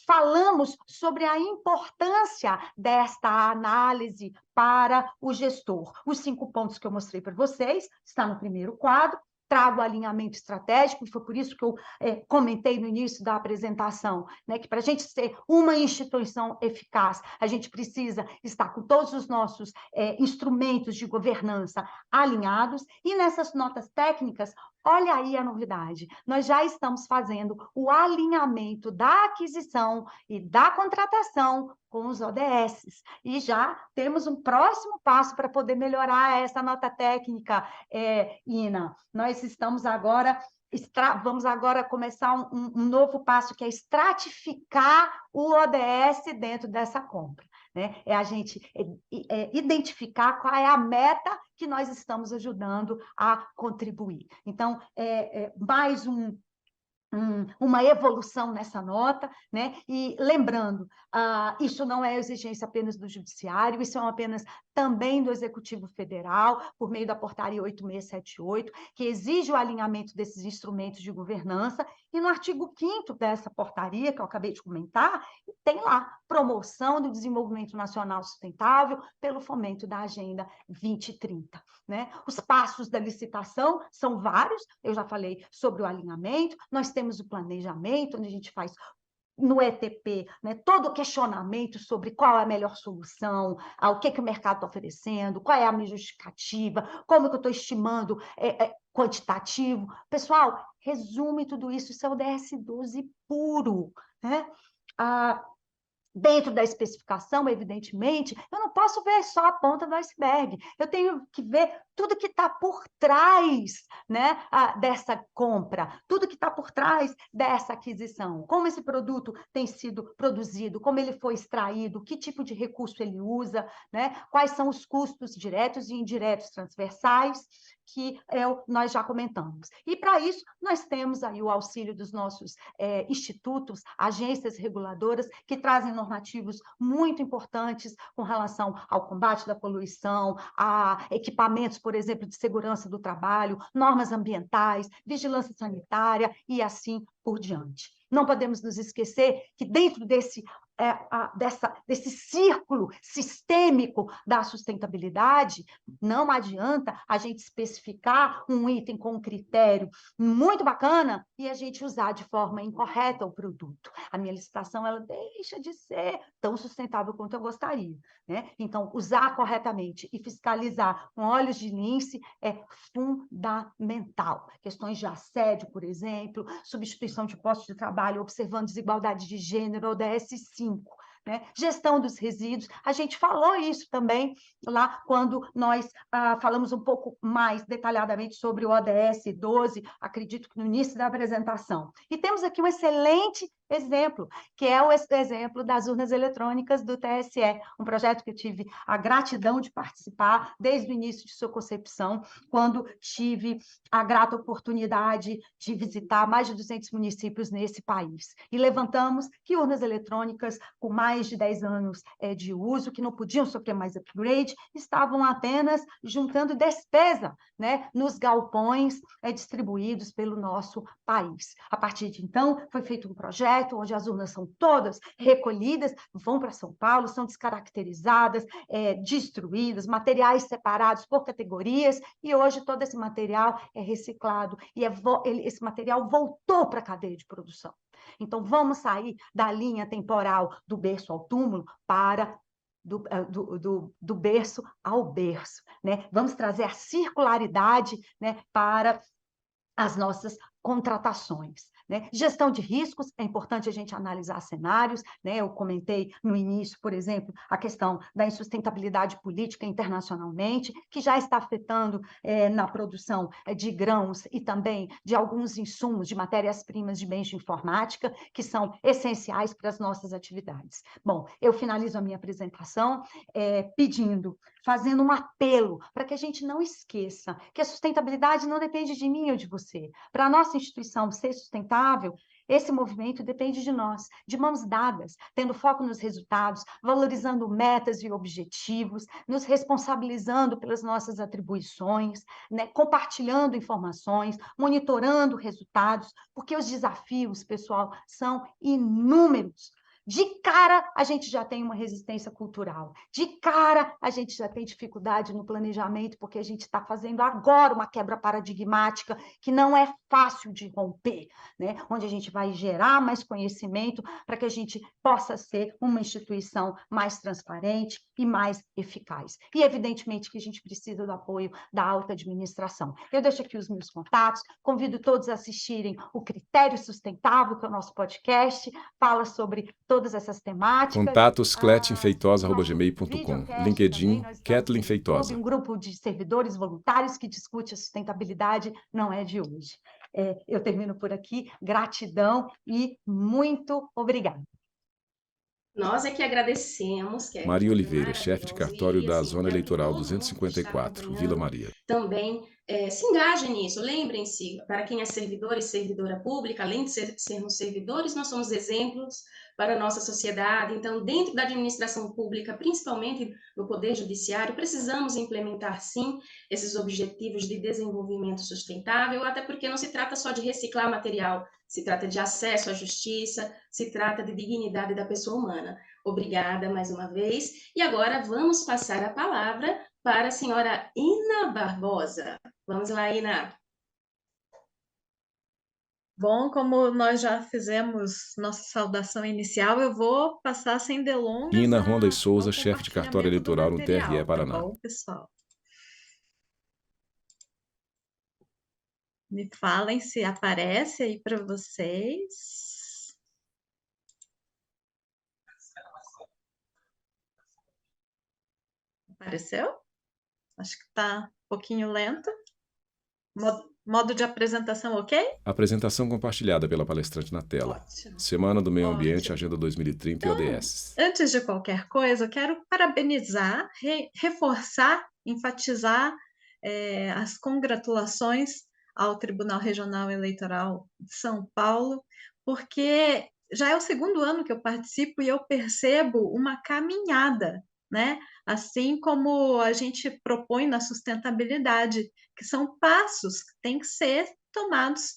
falamos sobre a importância desta análise para o gestor. Os 5 pontos que eu mostrei para vocês, está no primeiro quadro. Trago alinhamento estratégico, e foi por isso que eu comentei no início da apresentação, né, que para a gente ser uma instituição eficaz, a gente precisa estar com todos os nossos instrumentos de governança alinhados, e nessas notas técnicas, olha aí a novidade, nós já estamos fazendo o alinhamento da aquisição e da contratação com os ODS, e já temos um próximo passo para poder melhorar essa nota técnica, Ina. Nós estamos agora, vamos agora começar um novo passo, que é estratificar o ODS dentro dessa compra, né? É a gente identificar qual é a meta que nós estamos ajudando a contribuir. Então, mais uma evolução nessa nota, né? E lembrando, isso não é exigência apenas do Judiciário, isso é apenas também do Executivo Federal, por meio da Portaria 8678, que exige o alinhamento desses instrumentos de governança, e no artigo 5º dessa portaria, que eu acabei de comentar, tem lá, promoção do desenvolvimento nacional sustentável pelo fomento da Agenda 2030, né? Os passos da licitação são vários, eu já falei sobre o alinhamento, nós temos o planejamento, onde a gente faz no ETP, né, todo o questionamento sobre qual é a melhor solução, o que o mercado está oferecendo, qual é a minha justificativa, como que eu estou estimando quantitativo. Pessoal, resume tudo isso, isso é o DS12 puro, né? Dentro da especificação, evidentemente, eu não posso ver só a ponta do iceberg, eu tenho que ver tudo que está por trás, né, dessa compra, tudo que está por trás dessa aquisição, como esse produto tem sido produzido, como ele foi extraído, que tipo de recurso ele usa, né, quais são os custos diretos e indiretos transversais, que nós já comentamos. E, para isso, nós temos aí o auxílio dos nossos institutos, agências reguladoras, que trazem normativos muito importantes com relação ao combate da poluição, a equipamentos, por exemplo, de segurança do trabalho, normas ambientais, vigilância sanitária e assim por diante. Não podemos nos esquecer que dentro desse círculo sistêmico da sustentabilidade, não adianta a gente especificar um item com um critério muito bacana e a gente usar de forma incorreta o produto. A minha licitação, ela deixa de ser tão sustentável quanto eu gostaria, né? Então, usar corretamente e fiscalizar com olhos de lince é fundamental. Questões de assédio, por exemplo, substituição de postos de trabalho, observando desigualdade de gênero, ODS 5, né? Gestão dos resíduos, a gente falou isso também lá quando nós falamos um pouco mais detalhadamente sobre o ODS 12, acredito que no início da apresentação. E temos aqui um excelente exemplo, que é o exemplo das urnas eletrônicas do TSE, um projeto que eu tive a gratidão de participar desde o início de sua concepção, quando tive a grata oportunidade de visitar mais de 200 municípios nesse país. E levantamos que urnas eletrônicas com mais de 10 anos de uso, que não podiam sofrer mais upgrade, estavam apenas juntando despesa, né, nos galpões distribuídos pelo nosso país. A partir de então, foi feito um projeto onde as urnas são todas recolhidas, vão para São Paulo, são descaracterizadas, destruídas, materiais separados por categorias, e hoje todo esse material é reciclado, e esse material voltou para a cadeia de produção. Então, vamos sair da linha temporal do berço ao túmulo para do berço ao berço, né? Vamos trazer a circularidade, né, para as nossas contratações, né? Gestão de riscos, é importante a gente analisar cenários, né? Eu comentei no início, por exemplo, a questão da insustentabilidade política internacionalmente, que já está afetando na produção de grãos e também de alguns insumos, de matérias-primas de bens de informática, que são essenciais para as nossas atividades. Bom, eu finalizo a minha apresentação fazendo um apelo para que a gente não esqueça que a sustentabilidade não depende de mim ou de você. Para a nossa instituição ser sustentável, esse movimento depende de nós, de mãos dadas, tendo foco nos resultados, valorizando metas e objetivos, nos responsabilizando pelas nossas atribuições, né, compartilhando informações, monitorando resultados, porque os desafios, pessoal, são inúmeros. De cara, a gente já tem uma resistência cultural. De cara, a gente já tem dificuldade no planejamento, porque a gente está fazendo agora uma quebra paradigmática que não é fácil de romper, né? Onde a gente vai gerar mais conhecimento para que a gente possa ser uma instituição mais transparente e mais eficaz. E, evidentemente, que a gente precisa do apoio da alta administração. Eu deixo aqui os meus contatos, convido todos a assistirem o Critério Sustentável, que é o nosso podcast, fala sobre todas essas temáticas. Contatos cletinfeitosa@gmail.com. LinkedIn, Kathleen Feitosa. Um grupo de servidores voluntários que discute a sustentabilidade, não é de hoje. Eu termino por aqui. Gratidão e muito obrigada. Nós é que agradecemos. Maria Oliveira, chefe de cartório da Zona Eleitoral 254, Vila Maria. Também se engajem nisso, lembrem-se, para quem é servidor e servidora pública, além de sermos servidores, nós somos exemplos para a nossa sociedade. Então, dentro da administração pública, principalmente no Poder Judiciário, precisamos implementar, sim, esses objetivos de desenvolvimento sustentável, até porque não se trata só de reciclar material, se trata de acesso à justiça, se trata de dignidade da pessoa humana. Obrigada mais uma vez. E agora vamos passar a palavra para a senhora Ina Barbosa. Vamos lá, Ina. Bom, como nós já fizemos nossa saudação inicial, eu vou passar sem delongas. Ina Ronda e Souza, chefe de cartório eleitoral no TRE Paraná. Tá bom, pessoal? Me falem se aparece aí para vocês. Apareceu? Acho que está um pouquinho lento. Modo de apresentação, ok? Apresentação compartilhada pela palestrante na tela. Ótimo. Semana do Meio Ambiente, Ótimo. Agenda 2030 e ODS. Antes de qualquer coisa, eu quero parabenizar, reforçar, enfatizar as congratulações ao Tribunal Regional Eleitoral de São Paulo, porque já é o segundo ano que eu participo e eu percebo uma caminhada, né? Assim como a gente propõe na sustentabilidade, que são passos que têm que ser tomados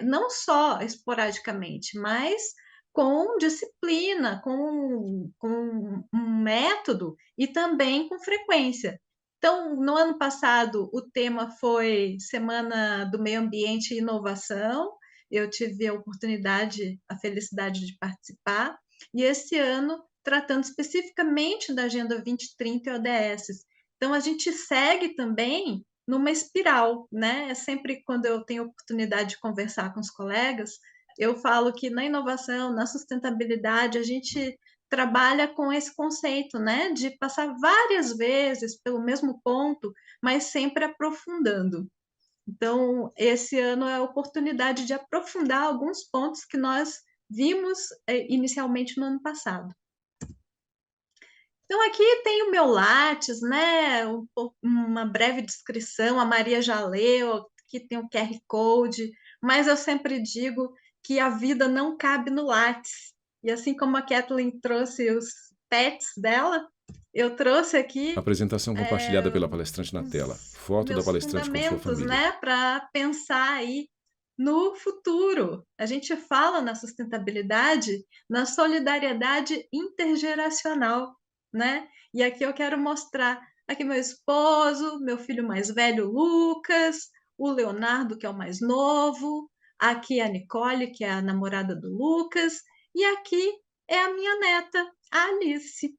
não só esporadicamente, mas com disciplina, com um método e também com frequência. Então, no ano passado, o tema foi Semana do Meio Ambiente e Inovação. Eu tive a oportunidade, a felicidade de participar. E esse ano, tratando especificamente da Agenda 2030 e ODS. Então, a gente segue também numa espiral, né? Sempre quando eu tenho oportunidade de conversar com os colegas, eu falo que na inovação, na sustentabilidade, a gente trabalha com esse conceito, né? De passar várias vezes pelo mesmo ponto, mas sempre aprofundando. Então, esse ano é a oportunidade de aprofundar alguns pontos que nós vimos inicialmente no ano passado. Então, aqui tem o meu Lattes, né? Uma breve descrição, a Maria já leu, aqui tem o QR Code, mas eu sempre digo que a vida não cabe no Lattes. E assim como a Kathleen trouxe os pets dela, eu trouxe aqui... Apresentação compartilhada pela palestrante na tela. Foto da palestrante com sua família. Né, para pensar aí no futuro. A gente fala na sustentabilidade, na solidariedade intergeracional, né? E aqui eu quero mostrar aqui meu esposo, meu filho mais velho, Lucas, o Leonardo, que é o mais novo, aqui a Nicole, que é a namorada do Lucas, e aqui é a minha neta, a Alice.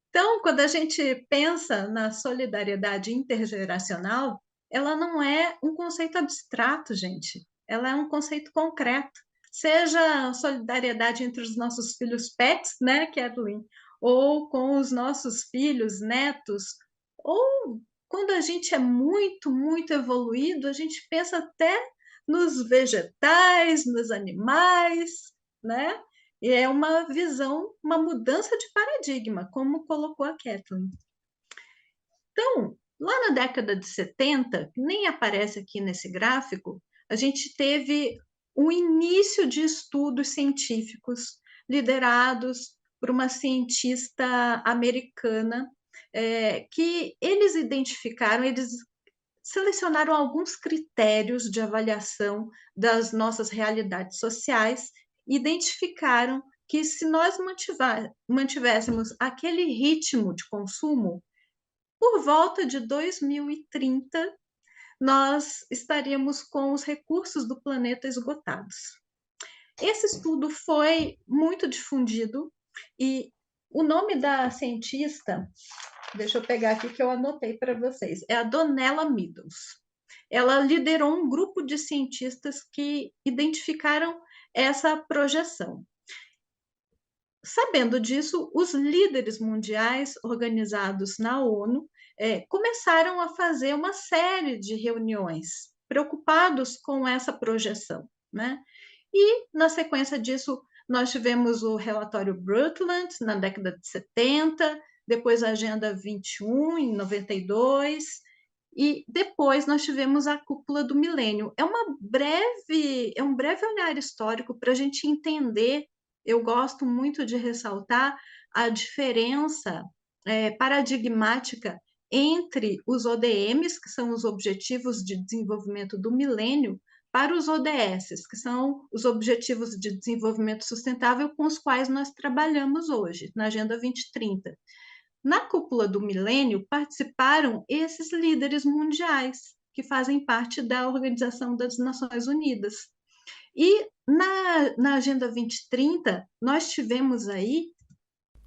Então, quando a gente pensa na solidariedade intergeracional, ela não é um conceito abstrato, gente. ela é um conceito concreto. Seja a solidariedade entre os nossos filhos pets, né, Kathleen? Ou com os nossos filhos, netos, ou quando a gente é muito, muito evoluído, a gente pensa até nos vegetais, nos animais, né? E é uma visão, uma mudança de paradigma, como colocou a Kathleen. Então, lá na década de 70, que nem aparece aqui nesse gráfico, a gente teve um início de estudos científicos liderados por uma cientista americana, que eles identificaram, eles selecionaram alguns critérios de avaliação das nossas realidades sociais, identificaram que se nós mantivéssemos aquele ritmo de consumo, por volta de 2030, nós estaríamos com os recursos do planeta esgotados. Esse estudo foi muito difundido e o nome da cientista, deixa eu pegar aqui que eu anotei para vocês, é a Donella Meadows. Ela liderou um grupo de cientistas que identificaram essa projeção. Sabendo disso, os líderes mundiais organizados na ONU começaram a fazer uma série de reuniões preocupados com essa projeção, né? E, na sequência disso, nós tivemos o relatório Brundtland, na década de 70, depois a Agenda 21, em 92, e depois nós tivemos a Cúpula do Milênio. É um breve olhar histórico para a gente entender. Eu gosto muito de ressaltar a diferença paradigmática entre os ODMs, que são os Objetivos de Desenvolvimento do Milênio, para os ODSs, que são os Objetivos de Desenvolvimento Sustentável com os quais nós trabalhamos hoje, na Agenda 2030. Na Cúpula do Milênio participaram esses líderes mundiais, que fazem parte da Organização das Nações Unidas. E na Agenda 2030, nós tivemos aí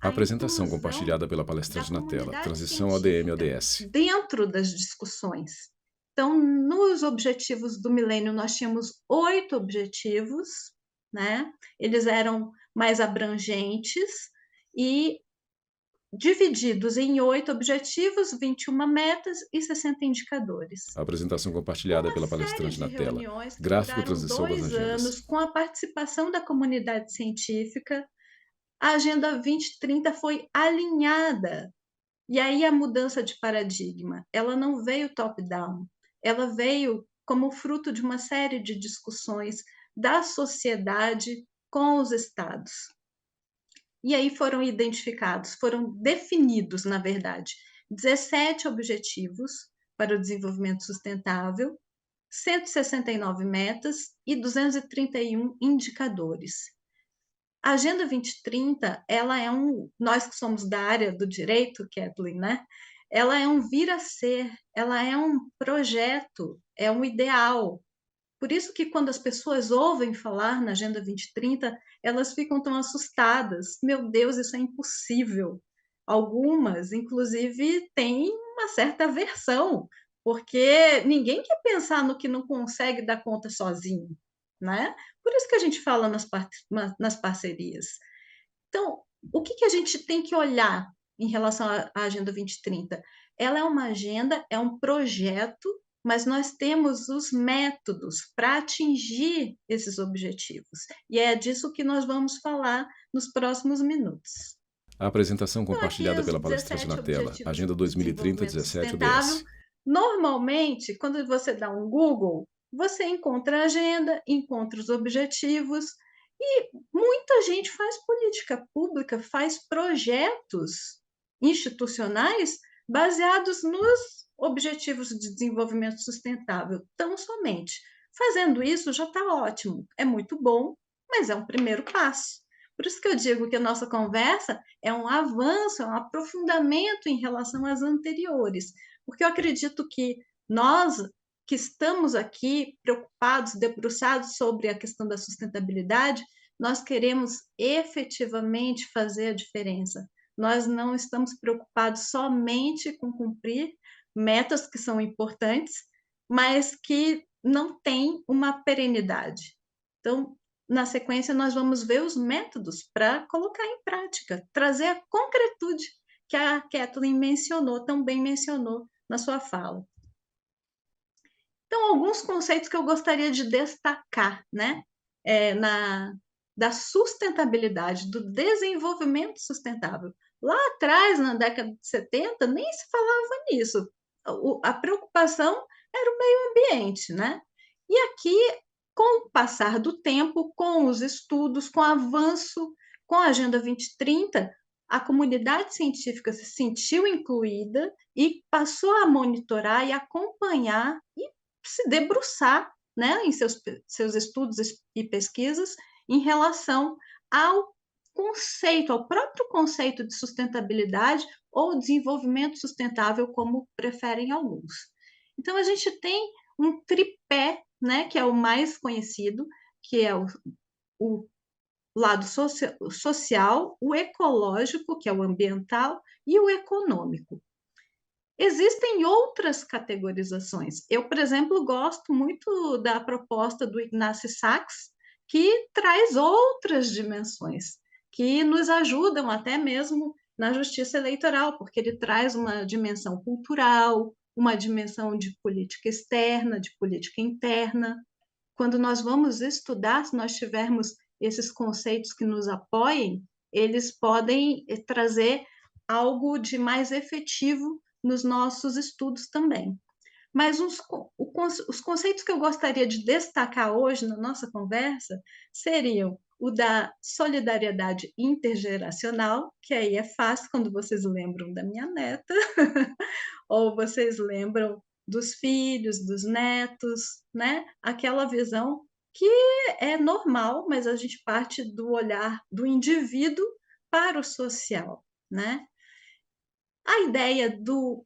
a apresentação compartilhada pela palestrante na tela, Transição ODM-ODS. Dentro das discussões. Então, nos objetivos do milênio, nós tínhamos 8 objetivos, né? Eles eram mais abrangentes e divididos em 8 objetivos, 21 metas e 60 indicadores. A apresentação compartilhada pela palestrante na tela, Gráfico Transição das Agendas. 2 anos, com a participação da comunidade científica, a Agenda 2030 foi alinhada. E aí a mudança de paradigma, ela não veio top-down, ela veio como fruto de uma série de discussões da sociedade com os estados. E aí foram definidos, na verdade, 17 objetivos para o desenvolvimento sustentável, 169 metas e 231 indicadores. A Agenda 2030, ela é nós que somos da área do direito, Kathleen, né? Ela é um vir a ser, ela é um projeto, é um ideal. Por isso que quando as pessoas ouvem falar na Agenda 2030, elas ficam tão assustadas. Meu Deus, isso é impossível. Algumas, inclusive, têm uma certa aversão, porque ninguém quer pensar no que não consegue dar conta sozinho, né? Por isso que a gente fala nas parcerias. Então, o que a gente tem que olhar em relação à Agenda 2030? Ela é uma agenda, é um projeto, mas nós temos os métodos para atingir esses objetivos. E é disso que nós vamos falar nos próximos minutos. A apresentação compartilhada pela palestrante na tela, Agenda 2030 17 ODS. Normalmente, quando você dá um Google, você encontra a agenda, encontra os objetivos, e muita gente faz política pública, faz projetos institucionais baseados nos Objetivos de Desenvolvimento Sustentável, tão somente. Fazendo isso já está ótimo, é muito bom, mas é um primeiro passo. Por isso que eu digo que a nossa conversa é um avanço, é um aprofundamento em relação às anteriores, porque eu acredito que nós que estamos aqui preocupados, debruçados sobre a questão da sustentabilidade, nós queremos efetivamente fazer a diferença. Nós não estamos preocupados somente com cumprir metas que são importantes, mas que não tem uma perenidade. Então, na sequência, nós vamos ver os métodos para colocar em prática, trazer a concretude que a Kathleen mencionou, tão bem mencionou na sua fala. Então, alguns conceitos que eu gostaria de destacar, né, da sustentabilidade, do desenvolvimento sustentável. Lá atrás, na década de 70, nem se falava nisso. A preocupação era o meio ambiente, né? E aqui, com o passar do tempo, com os estudos, com o avanço, com a Agenda 2030, a comunidade científica se sentiu incluída e passou a monitorar e acompanhar e se debruçar, né, em seus estudos e pesquisas em relação ao conceito, ao próprio conceito de sustentabilidade ou desenvolvimento sustentável, como preferem alguns. Então, a gente tem um tripé, né, que é o mais conhecido, que é o lado social, o ecológico, que é o ambiental, e o econômico. Existem outras categorizações. Eu, por exemplo, gosto muito da proposta do Ignacy Sachs, que traz outras dimensões, que nos ajudam até mesmo na justiça eleitoral, porque ele traz uma dimensão cultural, uma dimensão de política externa, de política interna. Quando nós vamos estudar, se nós tivermos esses conceitos que nos apoiem, eles podem trazer algo de mais efetivo nos nossos estudos também. Mas os conceitos que eu gostaria de destacar hoje na nossa conversa seriam o da solidariedade intergeracional, que aí é fácil quando vocês lembram da minha neta, ou vocês lembram dos filhos, dos netos, né? Aquela visão que é normal, mas a gente parte do olhar do indivíduo para o social, né? A ideia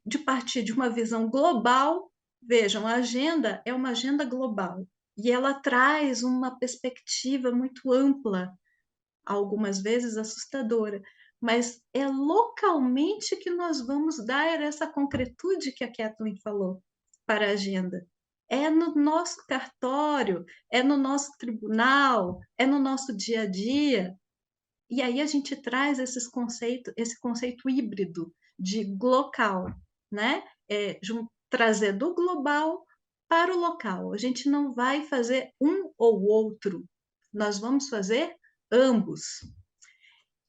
de partir de uma visão global, vejam, a agenda é uma agenda global e ela traz uma perspectiva muito ampla, algumas vezes assustadora, mas é localmente que nós vamos dar essa concretude que a Kathleen falou para a agenda. É no nosso cartório, é no nosso tribunal, é no nosso dia a dia. E aí a gente traz esse conceito híbrido de local, né? Trazer do global para o local. A gente não vai fazer um ou outro, nós vamos fazer ambos.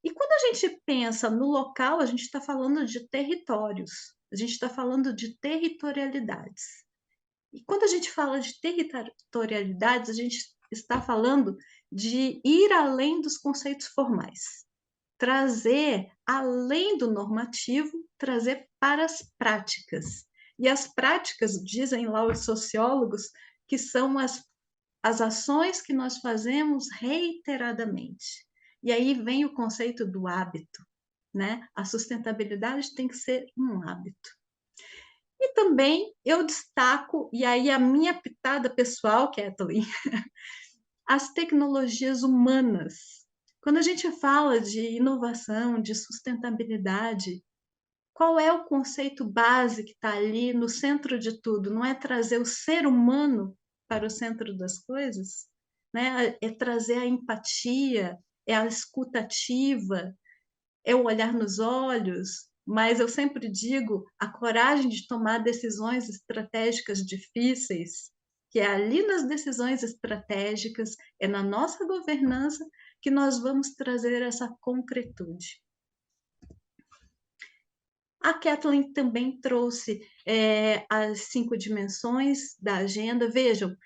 E quando a gente pensa no local, a gente está falando de territórios, a gente está falando de territorialidades. E quando a gente fala de territorialidades, a gente está falando de ir além dos conceitos formais, trazer além do normativo, trazer para as práticas. E as práticas, dizem lá os sociólogos, que são as ações que nós fazemos reiteradamente. E aí vem o conceito do hábito, né? A sustentabilidade tem que ser um hábito. E também eu destaco, e aí a minha pitada pessoal, Kathleen, as tecnologias humanas. Quando a gente fala de inovação, de sustentabilidade, qual é o conceito base que está ali no centro de tudo? Não é trazer o ser humano para o centro das coisas? Né? É trazer a empatia, é a escuta ativa, é o olhar nos olhos, mas eu sempre digo a coragem de tomar decisões estratégicas difíceis, que é ali nas decisões estratégicas, é na nossa governança que nós vamos trazer essa concretude. A Kathleen também trouxe as 5 dimensões da agenda. Vejam,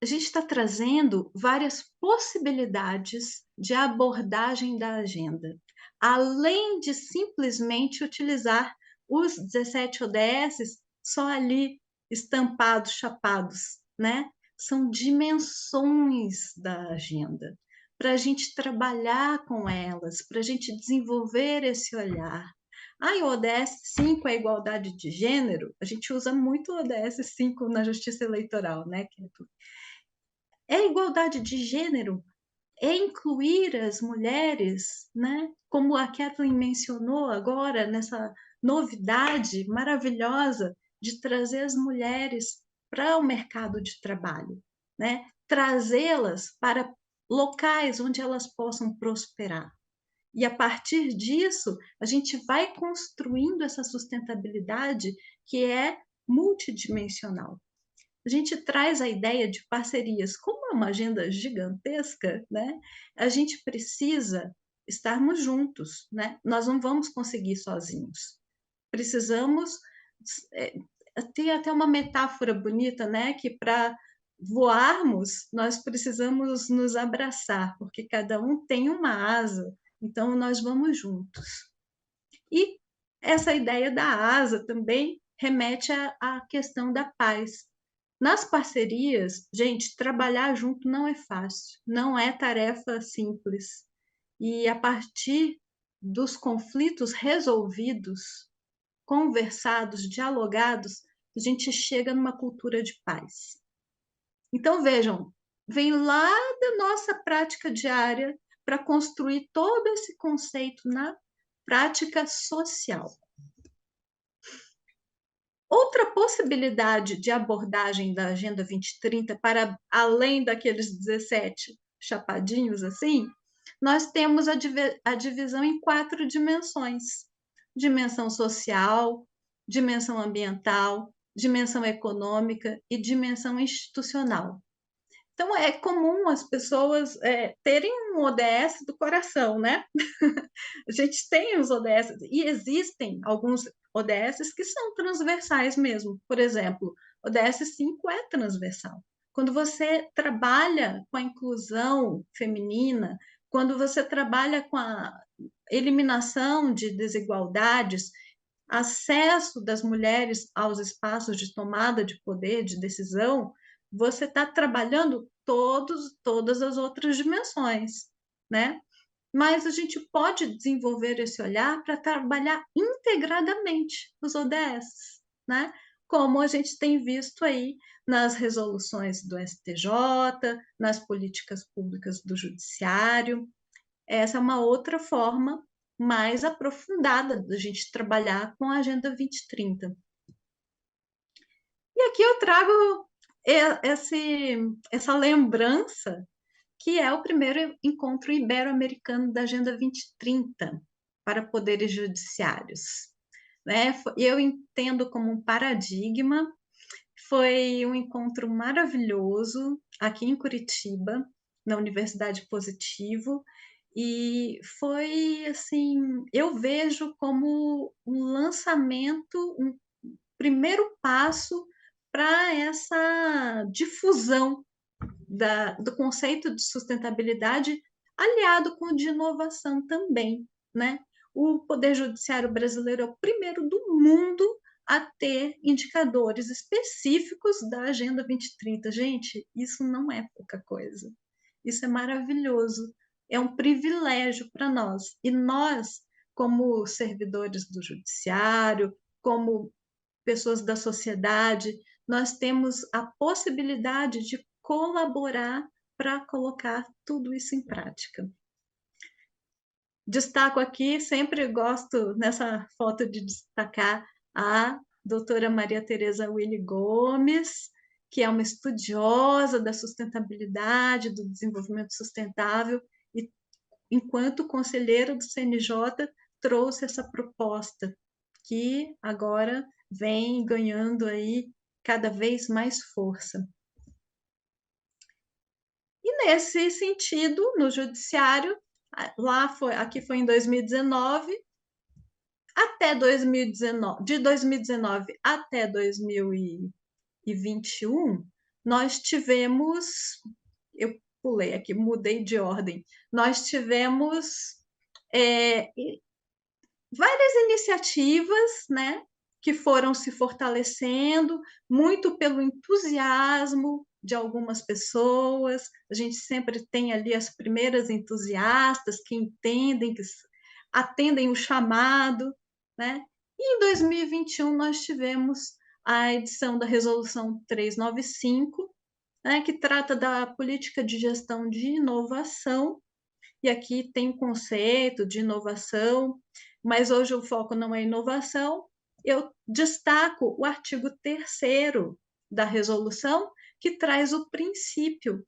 a gente está trazendo várias possibilidades de abordagem da agenda, além de simplesmente utilizar os 17 ODS só ali estampados, chapados, né? São dimensões da agenda, para a gente trabalhar com elas, para a gente desenvolver esse olhar. O ODS 5 é a igualdade de gênero, a gente usa muito o ODS 5 na justiça eleitoral, né? É igualdade de gênero, é incluir as mulheres, né? Como a Kathleen mencionou agora, nessa novidade maravilhosa de trazer as mulheres para o mercado de trabalho, né? Trazê-las para locais onde elas possam prosperar. E a partir disso, a gente vai construindo essa sustentabilidade que é multidimensional. A gente traz a ideia de parcerias, como é uma agenda gigantesca, né? A gente precisa estarmos juntos, né? Nós não vamos conseguir sozinhos. Precisamos ter até uma metáfora bonita, né? Que para voarmos, nós precisamos nos abraçar, porque cada um tem uma asa, então nós vamos juntos. E essa ideia da asa também remete à questão da paz. Nas parcerias, gente, trabalhar junto não é fácil, não é tarefa simples. E a partir dos conflitos resolvidos, conversados, dialogados, a gente chega numa cultura de paz. Então, vejam, vem lá da nossa prática diária para construir todo esse conceito na prática social. Outra possibilidade de abordagem da Agenda 2030, para além daqueles 17 chapadinhos assim, nós temos a divisão em 4 dimensões: dimensão social, dimensão ambiental, dimensão econômica e dimensão institucional. Então, é comum as pessoas terem um ODS do coração, né? A gente tem os ODS, e existem alguns ODS que são transversais mesmo. Por exemplo, o ODS 5 é transversal. Quando você trabalha com a inclusão feminina, quando você trabalha com a eliminação de desigualdades, acesso das mulheres aos espaços de tomada de poder, de decisão, você está trabalhando todas as outras dimensões, né? Mas a gente pode desenvolver esse olhar para trabalhar integradamente os ODS, né? Como a gente tem visto aí nas resoluções do STJ, nas políticas públicas do Judiciário. Essa é uma outra forma mais aprofundada da gente trabalhar com a Agenda 2030. E aqui eu trago essa lembrança, que é o primeiro encontro ibero-americano da Agenda 2030 para poderes judiciários. Né? Eu entendo como um paradigma. Foi um encontro maravilhoso aqui em Curitiba, na Universidade Positivo, e foi assim, eu vejo como um lançamento, um primeiro passo para essa difusão do conceito de sustentabilidade, aliado com o de inovação também, né? O Poder Judiciário brasileiro é o primeiro do mundo a ter indicadores específicos da Agenda 2030. Gente, isso não é pouca coisa. Isso é maravilhoso. É um privilégio para nós. E nós, como servidores do Judiciário, como pessoas da sociedade, nós temos a possibilidade de colaborar para colocar tudo isso em prática. Destaco aqui, sempre gosto nessa foto de destacar a doutora Maria Tereza Willy Gomes, que é uma estudiosa da sustentabilidade, do desenvolvimento sustentável, e enquanto conselheira do CNJ trouxe essa proposta, que agora vem ganhando aí cada vez mais força. E nesse sentido, no judiciário, aqui foi em 2019, de 2019 até 2021, nós tivemos, eu pulei aqui, mudei de ordem, nós tivemos várias iniciativas, né, que foram se fortalecendo, muito pelo entusiasmo de algumas pessoas. A gente sempre tem ali as primeiras entusiastas que entendem, que atendem o chamado, né? E em 2021 nós tivemos a edição da Resolução 395, né, que trata da política de gestão de inovação, e aqui tem o conceito de inovação, mas hoje o foco não é inovação. Eu destaco o artigo 3º da resolução, que traz o princípio,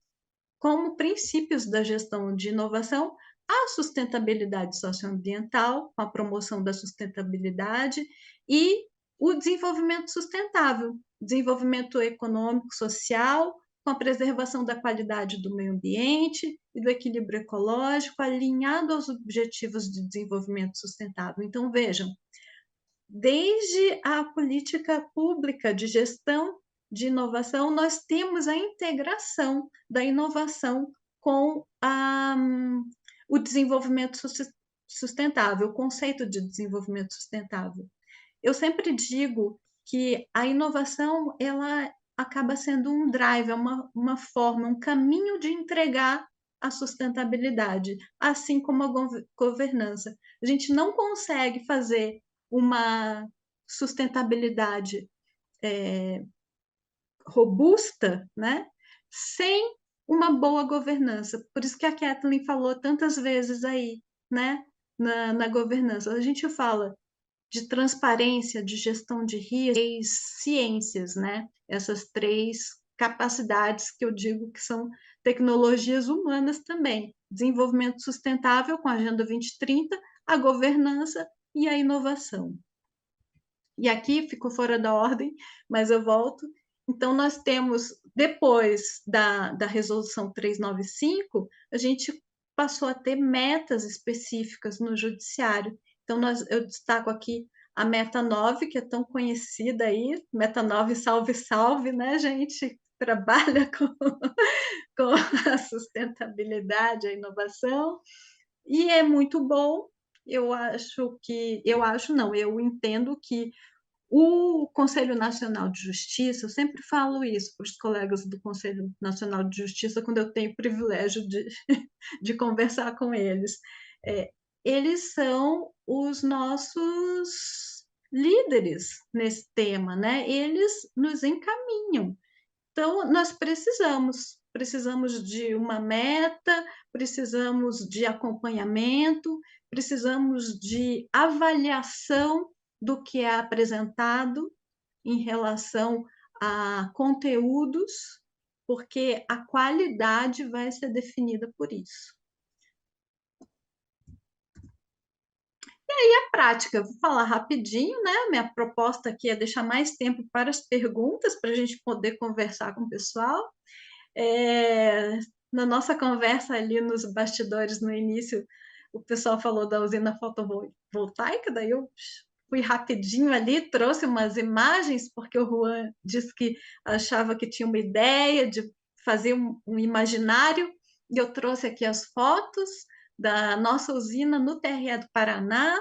como princípios da gestão de inovação, a sustentabilidade socioambiental, com a promoção da sustentabilidade, e o desenvolvimento sustentável, desenvolvimento econômico, social, com a preservação da qualidade do meio ambiente e do equilíbrio ecológico, alinhado aos objetivos de desenvolvimento sustentável. Então, vejam, desde a política pública de gestão de inovação, nós temos a integração da inovação com o desenvolvimento sustentável, o conceito de desenvolvimento sustentável. Eu sempre digo que a inovação ela acaba sendo um drive, uma forma, um caminho de entregar a sustentabilidade, assim como a governança. A gente não consegue fazer uma sustentabilidade robusta, né, sem uma boa governança. Por isso que a Kathleen falou tantas vezes aí, né, na governança. A gente fala de transparência, de gestão de risco, ciências, né? Essas 3 capacidades que eu digo que são tecnologias humanas também. Desenvolvimento sustentável com a Agenda 2030, a governança e a inovação. E aqui ficou fora da ordem, mas eu volto. Então, nós temos, depois da Resolução 395, a gente passou a ter metas específicas no judiciário. Então, eu destaco aqui a meta 9, que é tão conhecida aí, meta 9, salve, salve, né, gente? Trabalha com a sustentabilidade, a inovação, e é muito bom. Eu entendo que o Conselho Nacional de Justiça, eu sempre falo isso para os colegas do Conselho Nacional de Justiça, quando eu tenho o privilégio de conversar com eles, eles são os nossos líderes nesse tema, né? Eles nos encaminham. Então, nós precisamos de uma meta, precisamos de acompanhamento, precisamos de avaliação do que é apresentado em relação a conteúdos, porque a qualidade vai ser definida por isso. E aí a prática, vou falar rapidinho, né? Minha proposta aqui é deixar mais tempo para as perguntas, para a gente poder conversar com o pessoal. Na nossa conversa ali nos bastidores no início, o pessoal falou da usina fotovoltaica, daí eu fui rapidinho ali, trouxe umas imagens, porque o Juan disse que achava que tinha uma ideia de fazer um imaginário, e eu trouxe aqui as fotos da nossa usina no TRE do Paraná,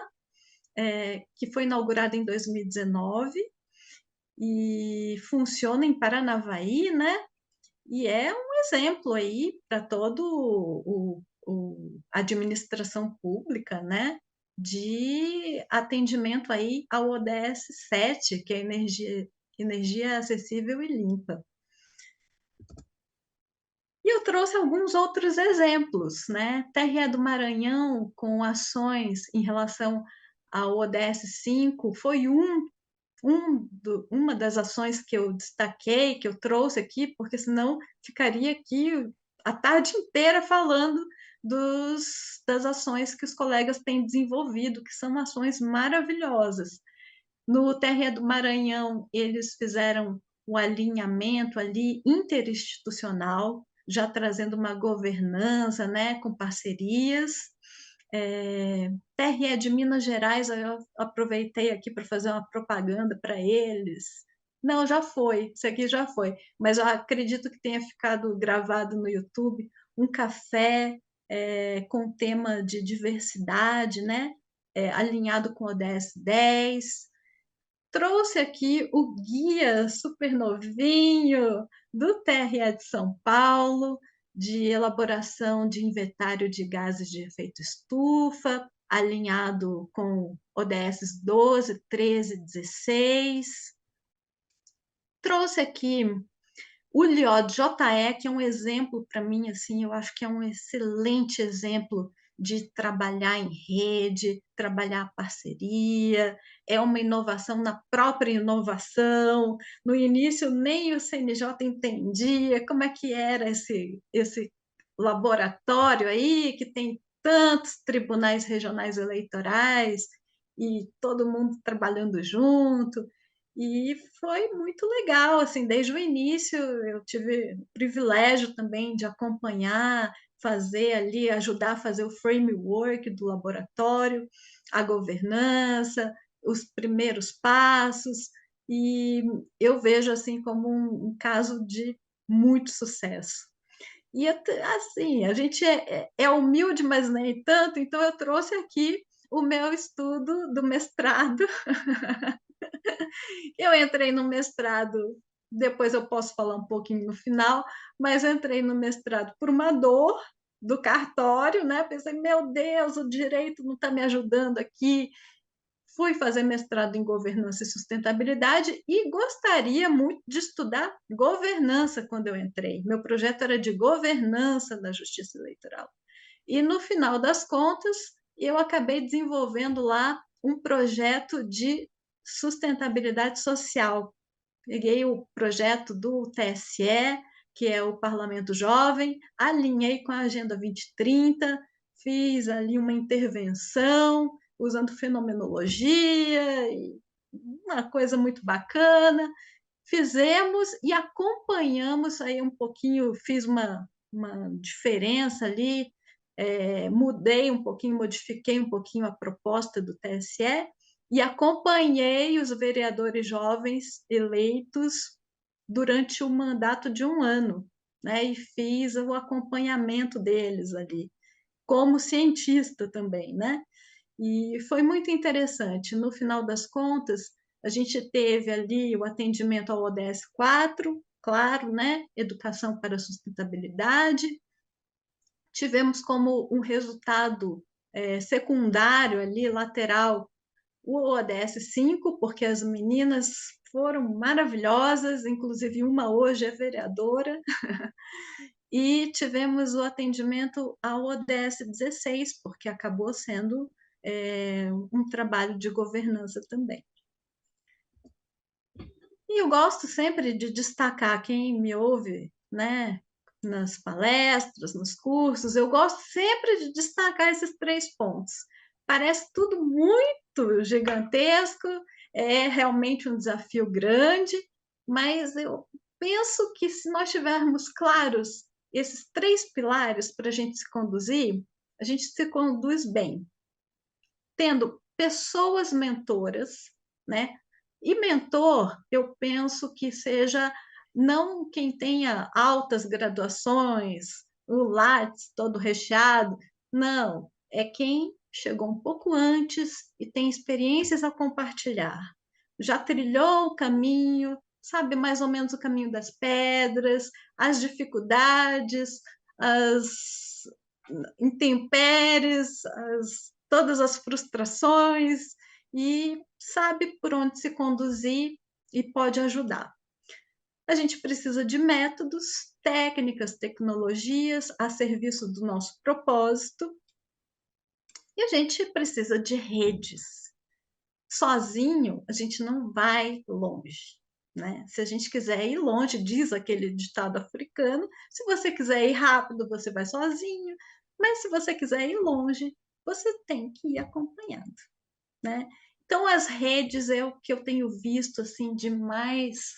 que foi inaugurada em 2019, e funciona em Paranavaí, né? E é um exemplo aí para todo a administração pública, né? De atendimento aí ao ODS 7, que é energia acessível e limpa. E eu trouxe alguns outros exemplos, né? TRE do Maranhão, com ações em relação ao ODS 5, foi uma das ações que eu destaquei, que eu trouxe aqui, porque senão ficaria aqui a tarde inteira falando das ações que os colegas têm desenvolvido, que são ações maravilhosas. No TRE do Maranhão, eles fizeram o alinhamento ali interinstitucional, já trazendo uma governança, né, com parcerias. TRE de Minas Gerais, eu aproveitei aqui para fazer uma propaganda para eles. Não, já foi, isso aqui já foi, mas eu acredito que tenha ficado gravado no YouTube, um café com tema de diversidade, né, alinhado com o ODS 10. Trouxe aqui o guia super novinho do TRE de São Paulo, de elaboração de inventário de gases de efeito estufa, alinhado com ODS 12, 13, 16. Trouxe aqui o LIOD JE, que é um exemplo para mim, assim, eu acho que é um excelente exemplo de trabalhar em rede, trabalhar a parceria, é uma inovação na própria inovação. No início, nem o CNJ entendia como é que era esse laboratório aí, que tem tantos tribunais regionais eleitorais, e todo mundo trabalhando junto. E foi muito legal, assim, desde o início eu tive o privilégio também de acompanhar, fazer ali, ajudar a fazer o framework do laboratório, a governança, os primeiros passos, e eu vejo assim como um caso de muito sucesso. E assim, a gente é humilde, mas nem tanto, então eu trouxe aqui o meu estudo do mestrado. Eu entrei no mestrado, depois eu posso falar um pouquinho no final, mas eu entrei no mestrado por uma dor do cartório, né? Pensei, meu Deus, o direito não está me ajudando aqui. Fui fazer mestrado em governança e sustentabilidade e gostaria muito de estudar governança quando eu entrei. Meu projeto era de governança da justiça eleitoral. E no final das contas, eu acabei desenvolvendo lá um projeto de sustentabilidade social. Peguei o projeto do TSE, que é o Parlamento Jovem, alinhei com a Agenda 2030, fiz ali uma intervenção, usando fenomenologia, e uma coisa muito bacana. Fizemos e acompanhamos aí um pouquinho, fiz uma diferença ali, mudei um pouquinho, modifiquei um pouquinho a proposta do TSE, e acompanhei os vereadores jovens eleitos durante o mandato de 1 ano, né? E fiz o acompanhamento deles ali, como cientista também, né? E foi muito interessante. No final das contas, a gente teve ali o atendimento ao ODS 4, claro, né? Educação para a sustentabilidade. Tivemos como um resultado secundário ali, lateral, o ODS 5, porque as meninas foram maravilhosas, inclusive uma hoje é vereadora, e tivemos o atendimento ao ODS 16, porque acabou sendo um trabalho de governança também. E eu gosto sempre de destacar quem me ouve, né, nas palestras, nos cursos, eu gosto sempre de destacar esses 3 pontos. Parece tudo muito gigantesco, é realmente um desafio grande, mas eu penso que se nós tivermos claros esses 3 pilares para a gente se conduz bem, tendo pessoas mentoras, né? E mentor, eu penso que seja não quem tenha altas graduações, o Lattes todo recheado, não, é quem chegou um pouco antes e tem experiências a compartilhar. Já trilhou o caminho, sabe mais ou menos o caminho das pedras, as dificuldades, as intempéries, todas as frustrações, e sabe por onde se conduzir e pode ajudar. A gente precisa de métodos, técnicas, tecnologias a serviço do nosso propósito, e a gente precisa de redes. Sozinho, a gente não vai longe, né? Se a gente quiser ir longe, diz aquele ditado africano, se você quiser ir rápido, você vai sozinho, mas se você quiser ir longe, você tem que ir acompanhado, né? Então, as redes é o que eu tenho visto assim de mais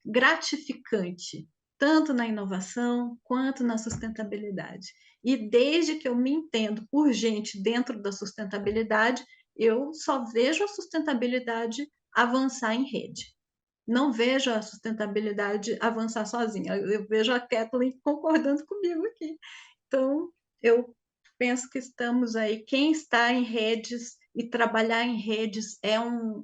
gratificante, tanto na inovação quanto na sustentabilidade. E desde que eu me entendo por gente dentro da sustentabilidade, eu só vejo a sustentabilidade avançar em rede. Não vejo a sustentabilidade avançar sozinha. Eu vejo a Kathleen concordando comigo aqui. Então, eu penso que estamos aí, quem está em redes e trabalhar em redes é um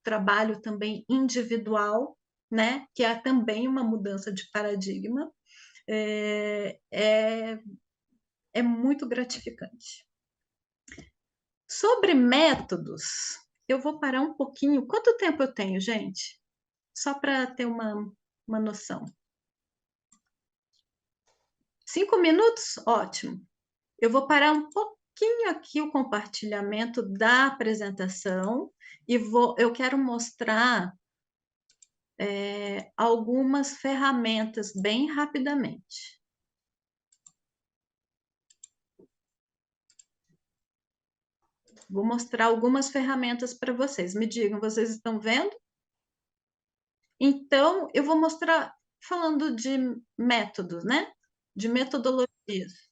trabalho também individual, né? Que é também uma mudança de paradigma, é muito gratificante. Sobre métodos, eu vou parar um pouquinho. Quanto tempo eu tenho, gente? Só para ter uma noção. 5 minutos? Ótimo. Eu vou parar um pouquinho aqui o compartilhamento da apresentação e eu quero mostrar algumas ferramentas bem rapidamente. Vou mostrar algumas ferramentas para vocês. Me digam, vocês estão vendo? Então, eu vou mostrar falando de métodos, né? De metodologias.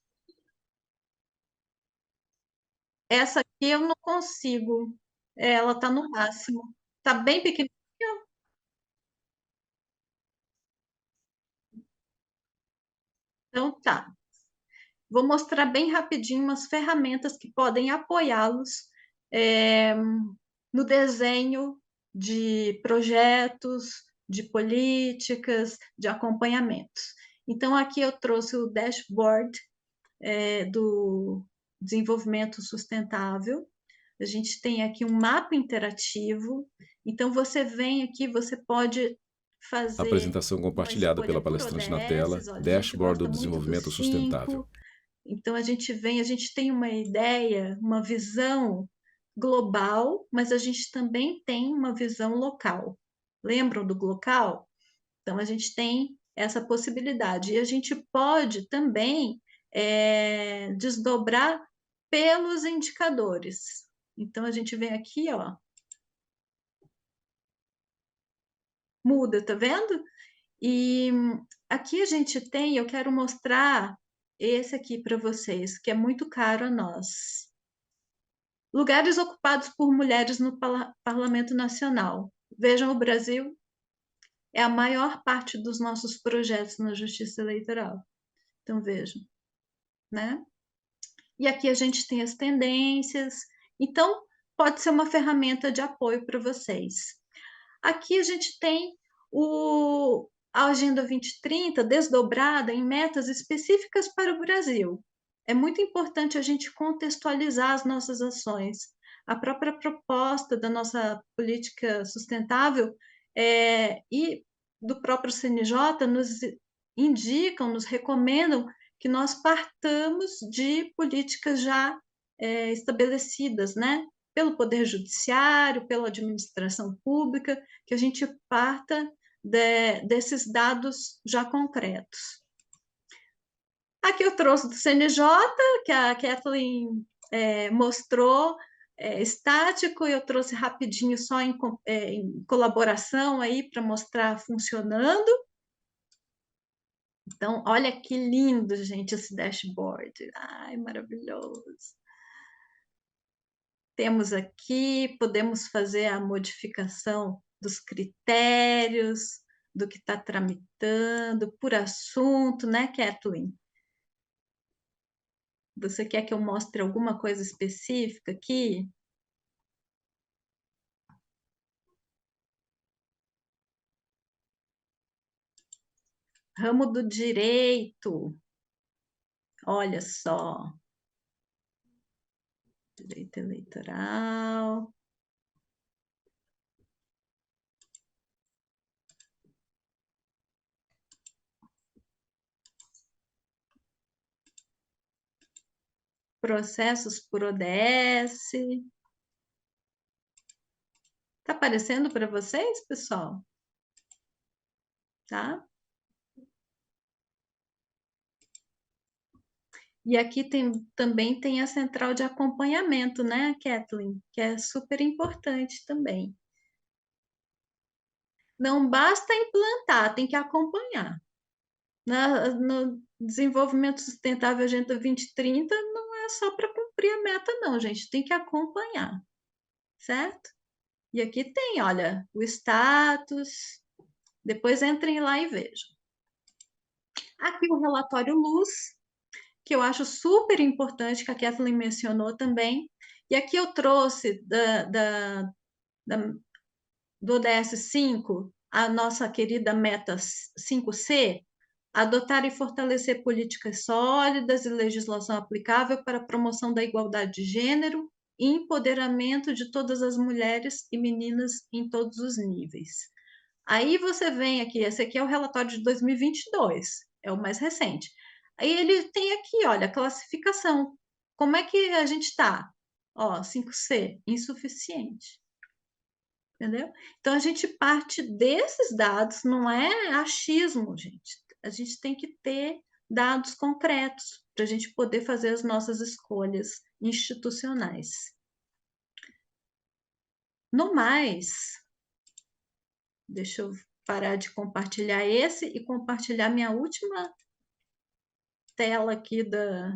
Essa aqui eu não consigo. Ela está no máximo. Está bem pequenininha. Então, tá. Vou mostrar bem rapidinho umas ferramentas que podem apoiá-los no desenho de projetos, de políticas, de acompanhamentos. Então, aqui eu trouxe o dashboard do desenvolvimento sustentável. A gente tem aqui um mapa interativo. Então, você vem aqui, você pode fazer Apresentação compartilhada pela palestrante na tela, dashboard do desenvolvimento sustentável. Então, a gente tem uma ideia, uma visão global, mas a gente também tem uma visão local. Lembram do local? Então, a gente tem essa possibilidade. E a gente pode também desdobrar pelos indicadores. Então, a gente vem aqui, ó. Muda, tá vendo? E aqui a gente tem, eu quero mostrar esse aqui para vocês, que é muito caro a nós. Lugares ocupados por mulheres no Parlamento Nacional. Vejam, o Brasil é a maior parte dos nossos projetos na Justiça Eleitoral. Então, vejam, né? E aqui a gente tem as tendências. Então, pode ser uma ferramenta de apoio para vocês. Aqui a gente tem a Agenda 2030 desdobrada em metas específicas para o Brasil. É muito importante a gente contextualizar as nossas ações. A própria proposta da nossa política sustentável e do próprio CNJ nos indicam, nos recomendam que nós partamos de políticas já estabelecidas, né? Pelo Poder Judiciário, pela administração pública, que a gente parta desses dados já concretos. Aqui eu trouxe do CNJ, que a Kathleen mostrou, estático, eu trouxe rapidinho só em colaboração aí para mostrar funcionando. Então, olha que lindo, gente, esse dashboard. Ai, maravilhoso. Temos aqui, podemos fazer a modificação dos critérios, do que está tramitando, por assunto, né, Kathleen? Você quer que eu mostre alguma coisa específica aqui? Ramo do direito. Olha só. Direito eleitoral. Processos por ODS. Tá aparecendo para vocês, pessoal? Tá? E aqui também tem a central de acompanhamento, né, Kathleen? Que é super importante também. Não basta implantar, tem que acompanhar. No desenvolvimento sustentável Agenda 2030, não é só para cumprir a meta, não, gente. Tem que acompanhar, certo? E aqui tem, olha, o status. Depois entrem lá e vejam. Aqui o relatório Luz, que eu acho super importante, que a Kathleen mencionou também. E aqui eu trouxe do ODS 5, a nossa querida meta 5C, adotar e fortalecer políticas sólidas e legislação aplicável para a promoção da igualdade de gênero e empoderamento de todas as mulheres e meninas em todos os níveis. Aí você vem aqui, esse aqui é o relatório de 2022, é o mais recente. Aí ele tem aqui, olha, a classificação. Como é que a gente está? Ó, 5C, insuficiente. Entendeu? Então, a gente parte desses dados, não é achismo, gente. A gente tem que ter dados concretos para a gente poder fazer as nossas escolhas institucionais. No mais, deixa eu parar de compartilhar esse e compartilhar minha última tela aqui da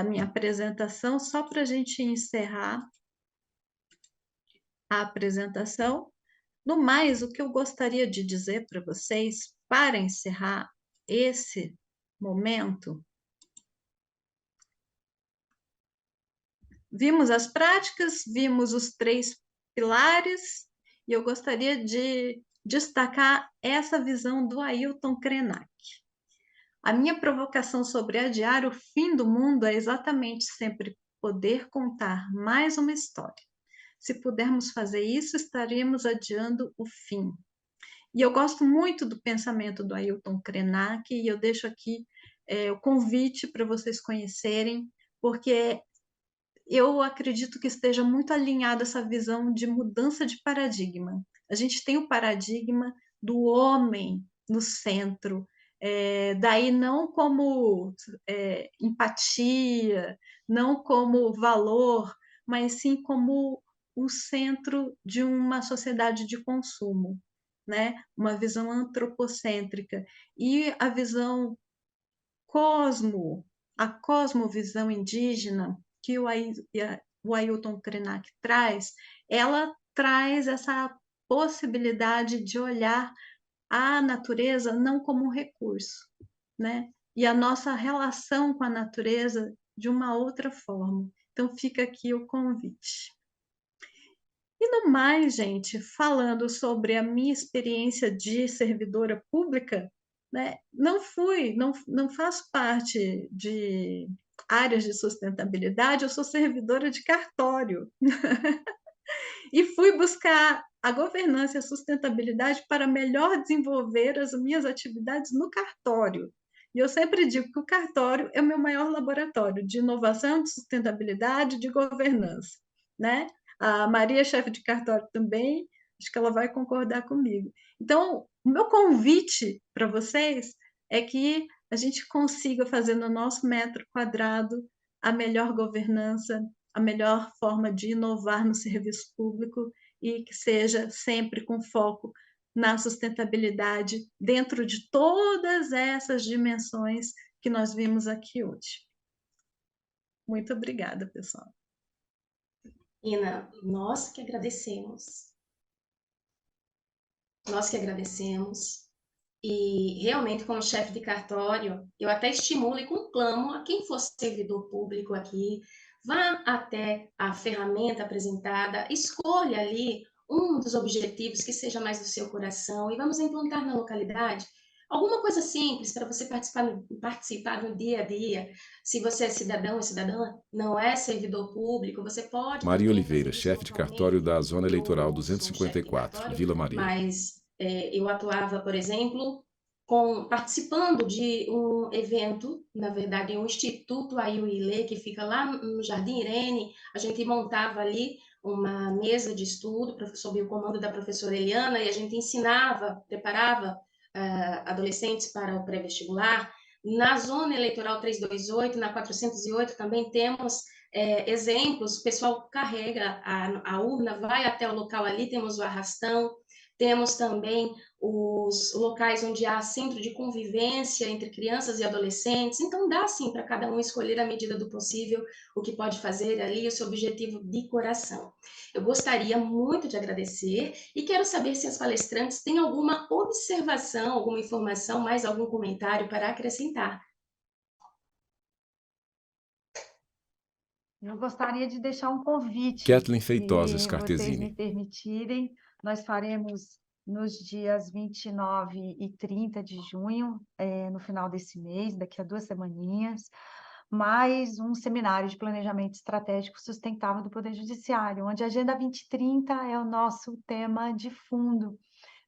minha apresentação, só para a gente encerrar a apresentação. No mais, o que eu gostaria de dizer para vocês, para encerrar esse momento, vimos as práticas, vimos os 3 pilares, e eu gostaria de destacar essa visão do Ailton Krenak. A minha provocação sobre adiar o fim do mundo é exatamente sempre poder contar mais uma história. Se pudermos fazer isso, estaríamos adiando o fim. E eu gosto muito do pensamento do Ailton Krenak, e eu deixo aqui o convite para vocês conhecerem, porque eu acredito que esteja muito alinhada essa visão de mudança de paradigma. A gente tem o paradigma do homem no centro, daí não como empatia, não como valor, mas sim como o centro de uma sociedade de consumo, né? Uma visão antropocêntrica. E a visão a cosmovisão indígena que o Ailton Krenak traz, ela traz essa possibilidade de olhar a natureza não como um recurso, né? E a nossa relação com a natureza de uma outra forma. Então, fica aqui o convite. E no mais, gente, falando sobre a minha experiência de servidora pública, né, não faço parte de áreas de sustentabilidade, eu sou servidora de cartório. E fui buscar a governança e a sustentabilidade para melhor desenvolver as minhas atividades no cartório. E eu sempre digo que o cartório é o meu maior laboratório de inovação, de sustentabilidade, de governança, né? A Maria, chefe de cartório também, acho que ela vai concordar comigo. Então, o meu convite para vocês é que a gente consiga fazer no nosso metro quadrado a melhor governança, a melhor forma de inovar no serviço público e que seja sempre com foco na sustentabilidade dentro de todas essas dimensões que nós vimos aqui hoje. Muito obrigada, pessoal. Ina, nós que agradecemos. Nós que agradecemos. E realmente, como chefe de cartório, eu até estimulo e conclamo a quem for servidor público aqui, vá até a ferramenta apresentada, escolha ali um dos objetivos que seja mais do seu coração e vamos implantar na localidade alguma coisa simples para você participar no dia a dia. Se você é cidadão ou cidadã, não é servidor público, você pode... Maria Oliveira, chefe de cartório da Zona Eleitoral 254, cartório, Vila Maria. Mas eu atuava, por exemplo, participando de um evento, na verdade, um instituto Aiuilê, que fica lá no Jardim Irene. A gente montava ali uma mesa de estudo sob o comando da professora Eliana, e a gente ensinava, preparava adolescentes para o pré-vestibular. Na Zona Eleitoral 328, na 408, também temos exemplos. O pessoal carrega a urna, vai até o local ali, temos o arrastão, temos também os locais onde há centro de convivência entre crianças e adolescentes. Então, dá sim para cada um escolher à medida do possível o que pode fazer ali, o seu objetivo de coração. Eu gostaria muito de agradecer e quero saber se as palestrantes têm alguma observação, alguma informação, mais algum comentário para acrescentar. Eu gostaria de deixar um convite. Kathleen Feitosa se Scartesini. vocês me permitirem, nós faremos nos dias 29 e 30 de junho, no final desse mês, daqui a 2 semaninhas, mais um seminário de planejamento estratégico sustentável do Poder Judiciário, onde a Agenda 2030 é o nosso tema de fundo.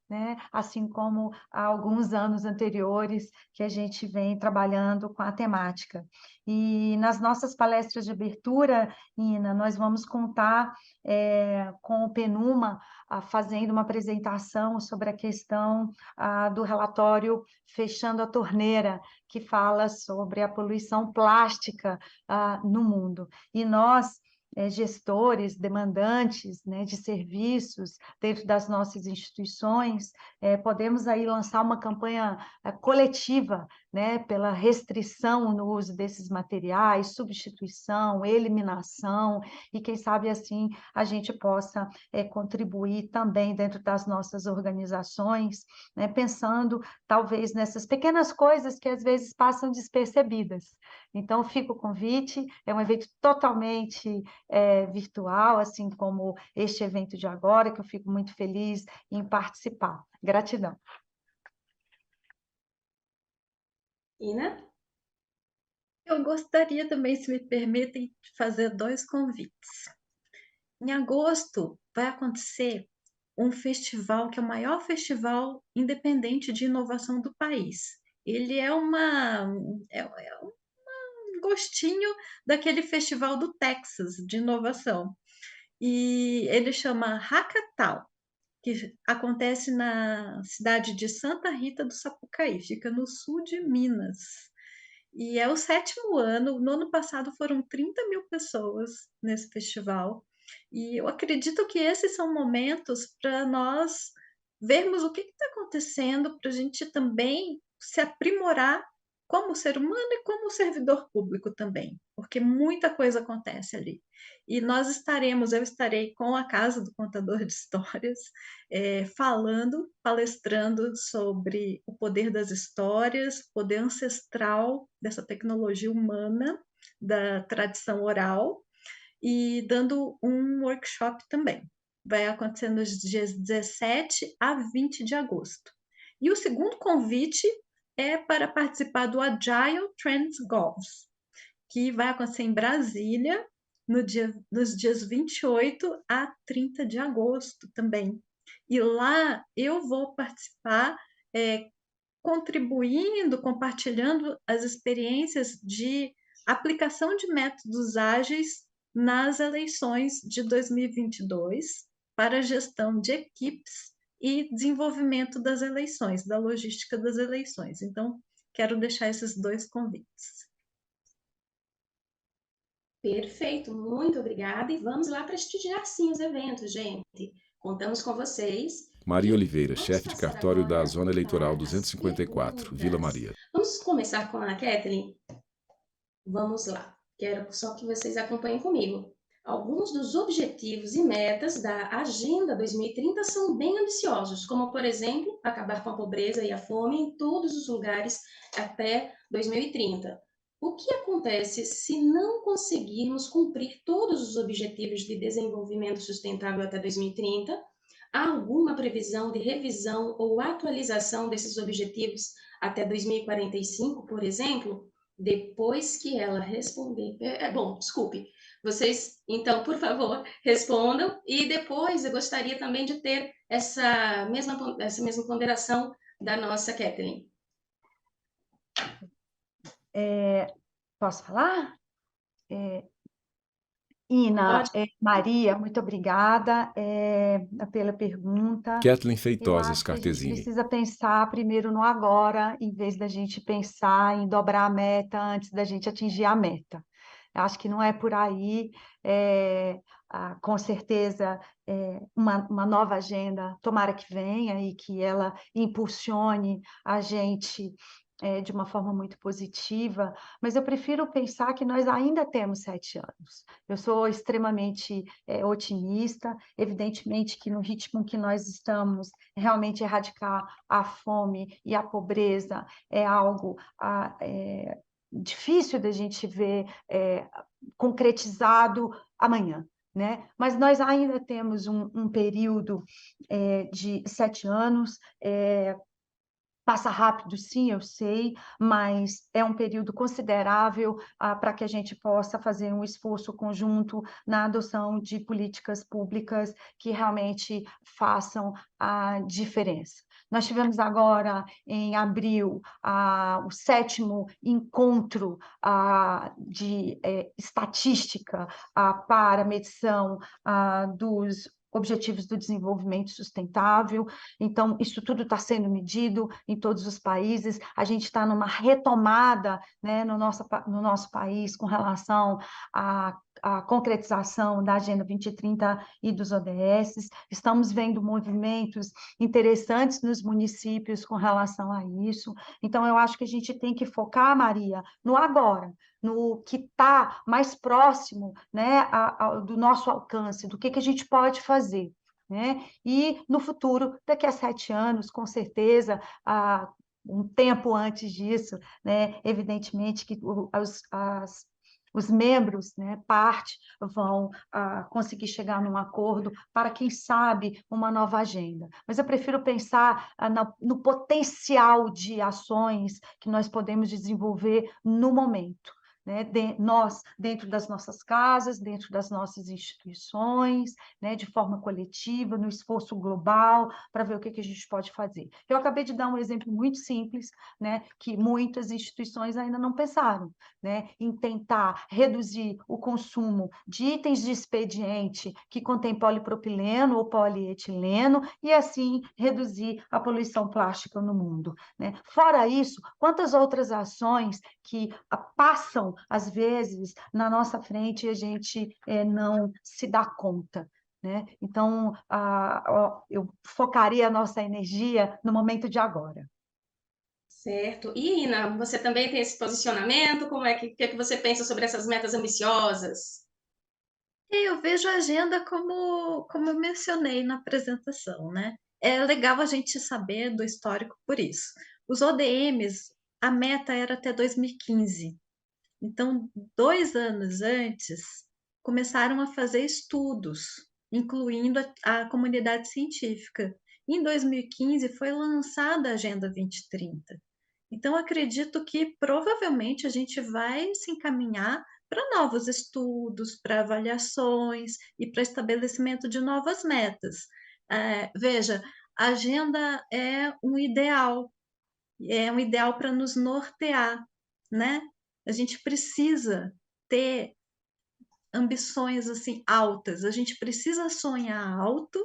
né? Assim como há alguns anos anteriores que a gente vem trabalhando com a temática. E nas nossas palestras de abertura, Ina, nós vamos contar com o Penuma fazendo uma apresentação sobre a questão do relatório Fechando a Torneira, que fala sobre a poluição plástica no mundo. E nós, gestores, demandantes, né, de serviços dentro das nossas instituições, podemos aí lançar uma campanha coletiva, né, pela restrição no uso desses materiais, substituição, eliminação, e quem sabe assim a gente possa contribuir também dentro das nossas organizações, né, pensando talvez nessas pequenas coisas que às vezes passam despercebidas. Então, fica o convite, é um evento totalmente virtual, assim como este evento de agora, que eu fico muito feliz em participar. Gratidão. Ina? Eu gostaria também, se me permitem, de fazer 2 convites. Em agosto vai acontecer um festival que é o maior festival independente de inovação do país. Ele é um gostinho daquele festival do Texas de inovação. E ele chama Hackathon, que acontece na cidade de Santa Rita do Sapucaí, fica no sul de Minas. E é o 7º ano. No ano passado foram 30.000 pessoas nesse festival. E eu acredito que esses são momentos para nós vermos o que está acontecendo, para a gente também se aprimorar como ser humano e como servidor público também, porque muita coisa acontece ali. E eu estarei com a Casa do Contador de Histórias, palestrando sobre o poder das histórias, o poder ancestral dessa tecnologia humana, da tradição oral, e dando um workshop também. Vai acontecer nos dias 17 a 20 de agosto. E o segundo convite é para participar do Agile Trends Goals, que vai acontecer em Brasília, nos dias 28 a 30 de agosto também. E lá eu vou participar, contribuindo, compartilhando as experiências de aplicação de métodos ágeis nas eleições de 2022 para a gestão de equipes e desenvolvimento das eleições, da logística das eleições. Então, quero deixar esses 2 convites. Perfeito, muito obrigada. E vamos lá prestigiar sim os eventos, gente. Contamos com vocês. Maria Oliveira, chefe de cartório da Zona Eleitoral 254, Vila Maria. Vamos começar com a Kathleen? Vamos lá. Quero só que vocês acompanhem comigo. Alguns dos objetivos e metas da Agenda 2030 são bem ambiciosos, como, por exemplo, acabar com a pobreza e a fome em todos os lugares até 2030. O que acontece se não conseguirmos cumprir todos os objetivos de desenvolvimento sustentável até 2030? Há alguma previsão de revisão ou atualização desses objetivos até 2045, por exemplo? Depois que ela responder... desculpe. Vocês, então, por favor, respondam. E depois eu gostaria também de ter essa mesma ponderação da nossa Kathleen. Posso falar? Ina, Maria, muito obrigada pela pergunta. Kathleen Feitosa, Eu acho que a gente Scartesini. precisa pensar primeiro no agora, em vez da gente pensar em dobrar a meta antes da gente atingir a meta. Eu acho que não é por aí. Com certeza, uma nova agenda, tomara que venha e que ela impulsione a gente de uma forma muito positiva, mas eu prefiro pensar que nós ainda temos 7 anos. Eu sou extremamente otimista, evidentemente que no ritmo que nós estamos, realmente erradicar a fome e a pobreza é algo difícil da gente ver concretizado amanhã, né? Mas nós ainda temos um período de 7 anos Passa rápido, sim, eu sei, mas é um período considerável para que a gente possa fazer um esforço conjunto na adoção de políticas públicas que realmente façam a diferença. Nós tivemos agora, em abril, o 7º encontro de estatística para medição dos Objetivos do Desenvolvimento Sustentável. Então, isso tudo está sendo medido em todos os países. A gente está numa retomada, né, no nosso país com relação à concretização da Agenda 2030 e dos ODS. Estamos vendo movimentos interessantes nos municípios com relação a isso. Então, eu acho que a gente tem que focar, Maria, no agora, no que está mais próximo, né, do nosso alcance, do que a gente pode fazer, né? E no futuro, daqui a 7 anos, com certeza, um tempo antes disso, né, evidentemente que os membros, né, parte, vão conseguir chegar num acordo para, quem sabe, uma nova agenda. Mas eu prefiro pensar no potencial de ações que nós podemos desenvolver no momento, né, nós, dentro das nossas casas, dentro das nossas instituições, né, de forma coletiva, no esforço global, para ver o que a gente pode fazer. Eu acabei de dar um exemplo muito simples, né, que muitas instituições ainda não pensaram, né, em tentar reduzir o consumo de itens de expediente que contém polipropileno ou polietileno e, assim, reduzir a poluição plástica no mundo, né? Fora isso, quantas outras ações que passam, às vezes, na nossa frente e a gente não se dá conta, né? Então, eu focaria a nossa energia no momento de agora. Certo. E, Ina, você também tem esse posicionamento? Como é que você pensa sobre essas metas ambiciosas? Eu vejo a agenda como eu mencionei na apresentação, né? É legal a gente saber do histórico por isso. Os ODMs, a meta era até 2015. Então, 2 anos antes, começaram a fazer estudos, incluindo a comunidade científica. Em 2015, foi lançada a Agenda 2030. Então, acredito que provavelmente a gente vai se encaminhar para novos estudos, para avaliações e para estabelecimento de novas metas. Veja, a agenda é um ideal para nos nortear, né? A gente precisa ter ambições assim altas, a gente precisa sonhar alto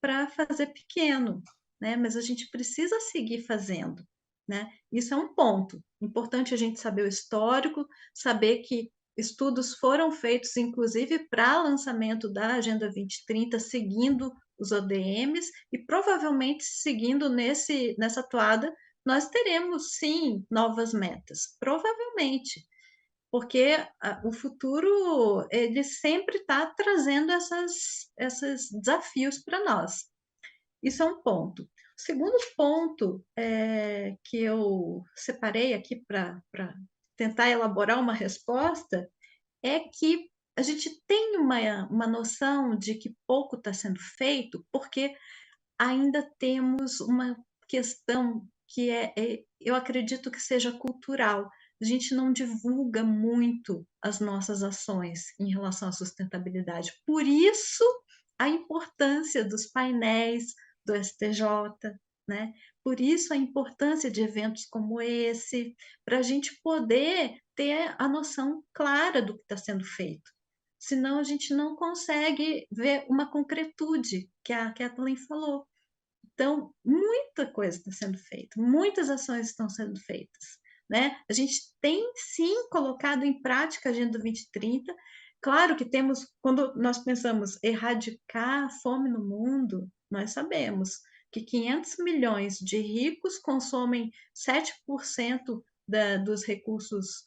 para fazer pequeno, né? Mas a gente precisa seguir fazendo, né? Isso é um ponto. Importante a gente saber o histórico, saber que estudos foram feitos, inclusive, para lançamento da Agenda 2030, seguindo os ODMs, e provavelmente seguindo nessa toada, nós teremos sim novas metas, provavelmente, porque o futuro ele sempre está trazendo esses desafios para nós. Isso é um ponto. O segundo ponto que eu separei aqui para tentar elaborar uma resposta é que a gente tem uma noção de que pouco está sendo feito, porque ainda temos uma questão que eu acredito que seja cultural. A gente não divulga muito as nossas ações em relação à sustentabilidade. Por isso, a importância dos painéis do STJ, né? Por isso, a importância de eventos como esse, para a gente poder ter a noção clara do que está sendo feito. Senão, a gente não consegue ver uma concretude, que a Kathleen falou. Então, muita coisa está sendo feita, muitas ações estão sendo feitas, né? A gente tem, sim, colocado em prática a Agenda 2030. Claro que temos, quando nós pensamos erradicar a fome no mundo, nós sabemos que 500 milhões de ricos consomem 7% dos recursos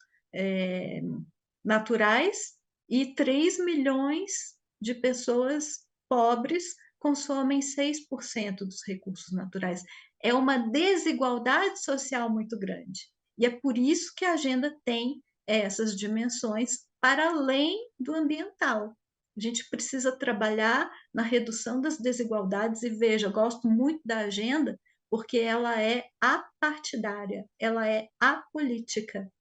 naturais e 3 milhões de pessoas pobres consomem 6% dos recursos naturais. É uma desigualdade social muito grande. E é por isso que a agenda tem essas dimensões para além do ambiental. A gente precisa trabalhar na redução das desigualdades e veja, gosto muito da agenda porque ela é apartidária, ela é apolítica,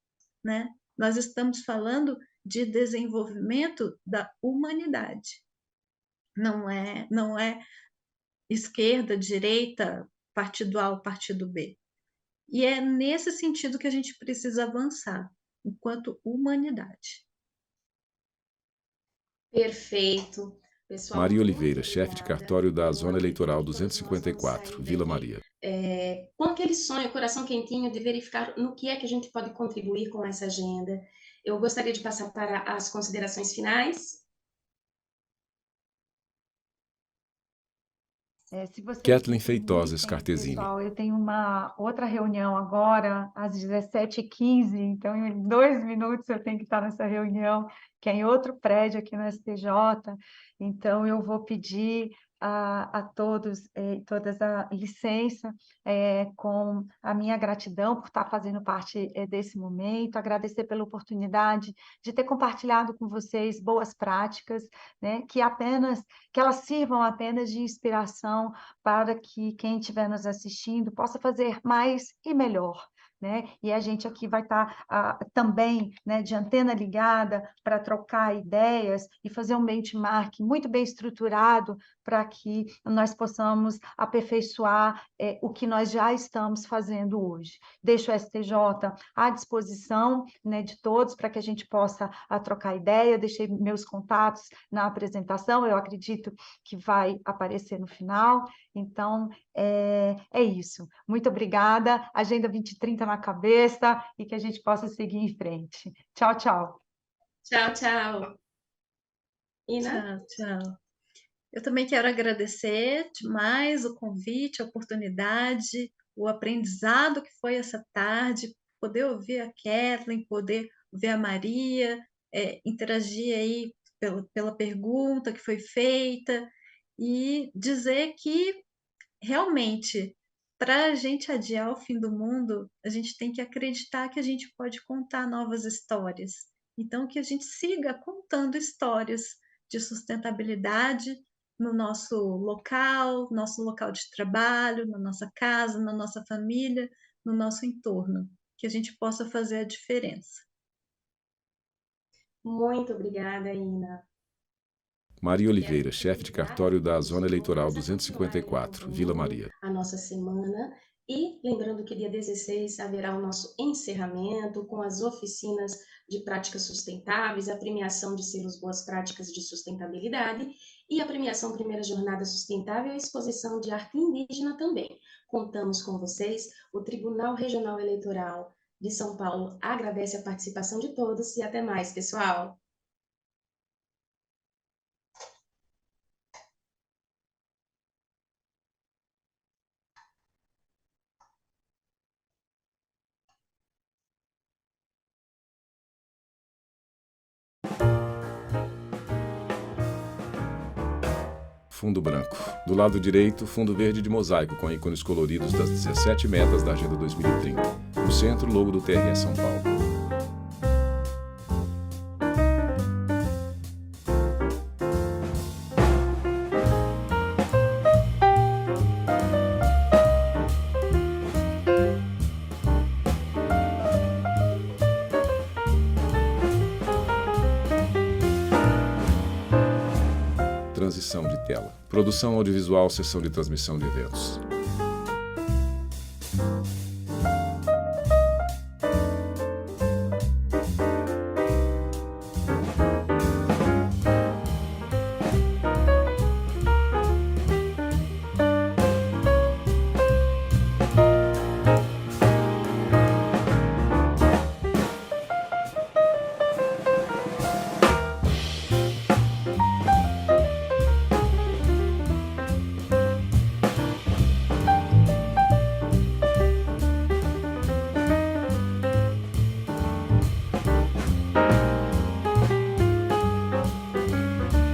né? Nós estamos falando de desenvolvimento da humanidade. Não é esquerda, direita, partido A ou partido B. E é nesse sentido que a gente precisa avançar, enquanto humanidade. Perfeito. Pessoal, Maria muito Oliveira, chefe de obrigada. cartório da Zona Eu Eleitoral acredito que todos nós vamos 254, sair Vila daqui, Maria. com aquele sonho, coração quentinho, de verificar no que é que a gente pode contribuir com essa agenda. Eu gostaria de passar para as considerações finais. Se vocês Kathleen me Feitosa permitem, Scartesini. pessoal, eu tenho uma outra reunião agora, às 17h15, então em 2 minutos eu tenho que estar nessa reunião, que é em outro prédio aqui no STJ, então eu vou pedir a todos e todas a licença, com a minha gratidão por estar fazendo parte desse momento, agradecer pela oportunidade de ter compartilhado com vocês boas práticas, né, que elas sirvam apenas de inspiração para que quem estiver nos assistindo possa fazer mais e melhor, né? E a gente aqui vai estar também, né, de antena ligada para trocar ideias e fazer um benchmark muito bem estruturado para que nós possamos aperfeiçoar o que nós já estamos fazendo hoje. Deixo o STJ à disposição, né, de todos para que a gente possa trocar ideia. Deixei meus contatos na apresentação, eu acredito que vai aparecer no final. Então, é isso. Muito obrigada. Agenda 2030 na cabeça e que a gente possa seguir em frente. Tchau, tchau. Tchau, tchau. Ina? Tchau, tchau. Eu também quero agradecer demais o convite, a oportunidade, o aprendizado que foi essa tarde, poder ouvir a Kathleen, poder ver a Maria, interagir aí pela pergunta que foi feita e dizer que realmente, para a gente adiar o fim do mundo, a gente tem que acreditar que a gente pode contar novas histórias. Então, que a gente siga contando histórias de sustentabilidade no nosso local de trabalho, na nossa casa, na nossa família, no nosso entorno, que a gente possa fazer a diferença. Muito obrigada, Ina. Maria Oliveira, chefe de cartório da Zona Eleitoral 254, Vila Maria. A nossa semana. E lembrando que dia 16 haverá o nosso encerramento com as oficinas de práticas sustentáveis, a premiação de selos Boas Práticas de Sustentabilidade e a premiação Primeira Jornada Sustentável e a exposição de arte indígena também. Contamos com vocês. O Tribunal Regional Eleitoral de São Paulo agradece a participação de todos e até mais, pessoal! Fundo branco. Do lado direito, fundo verde de mosaico com ícones coloridos das 17 metas da Agenda 2030. No centro, logo do TRE São Paulo. Transição de tela. Produção audiovisual, sessão de transmissão de eventos.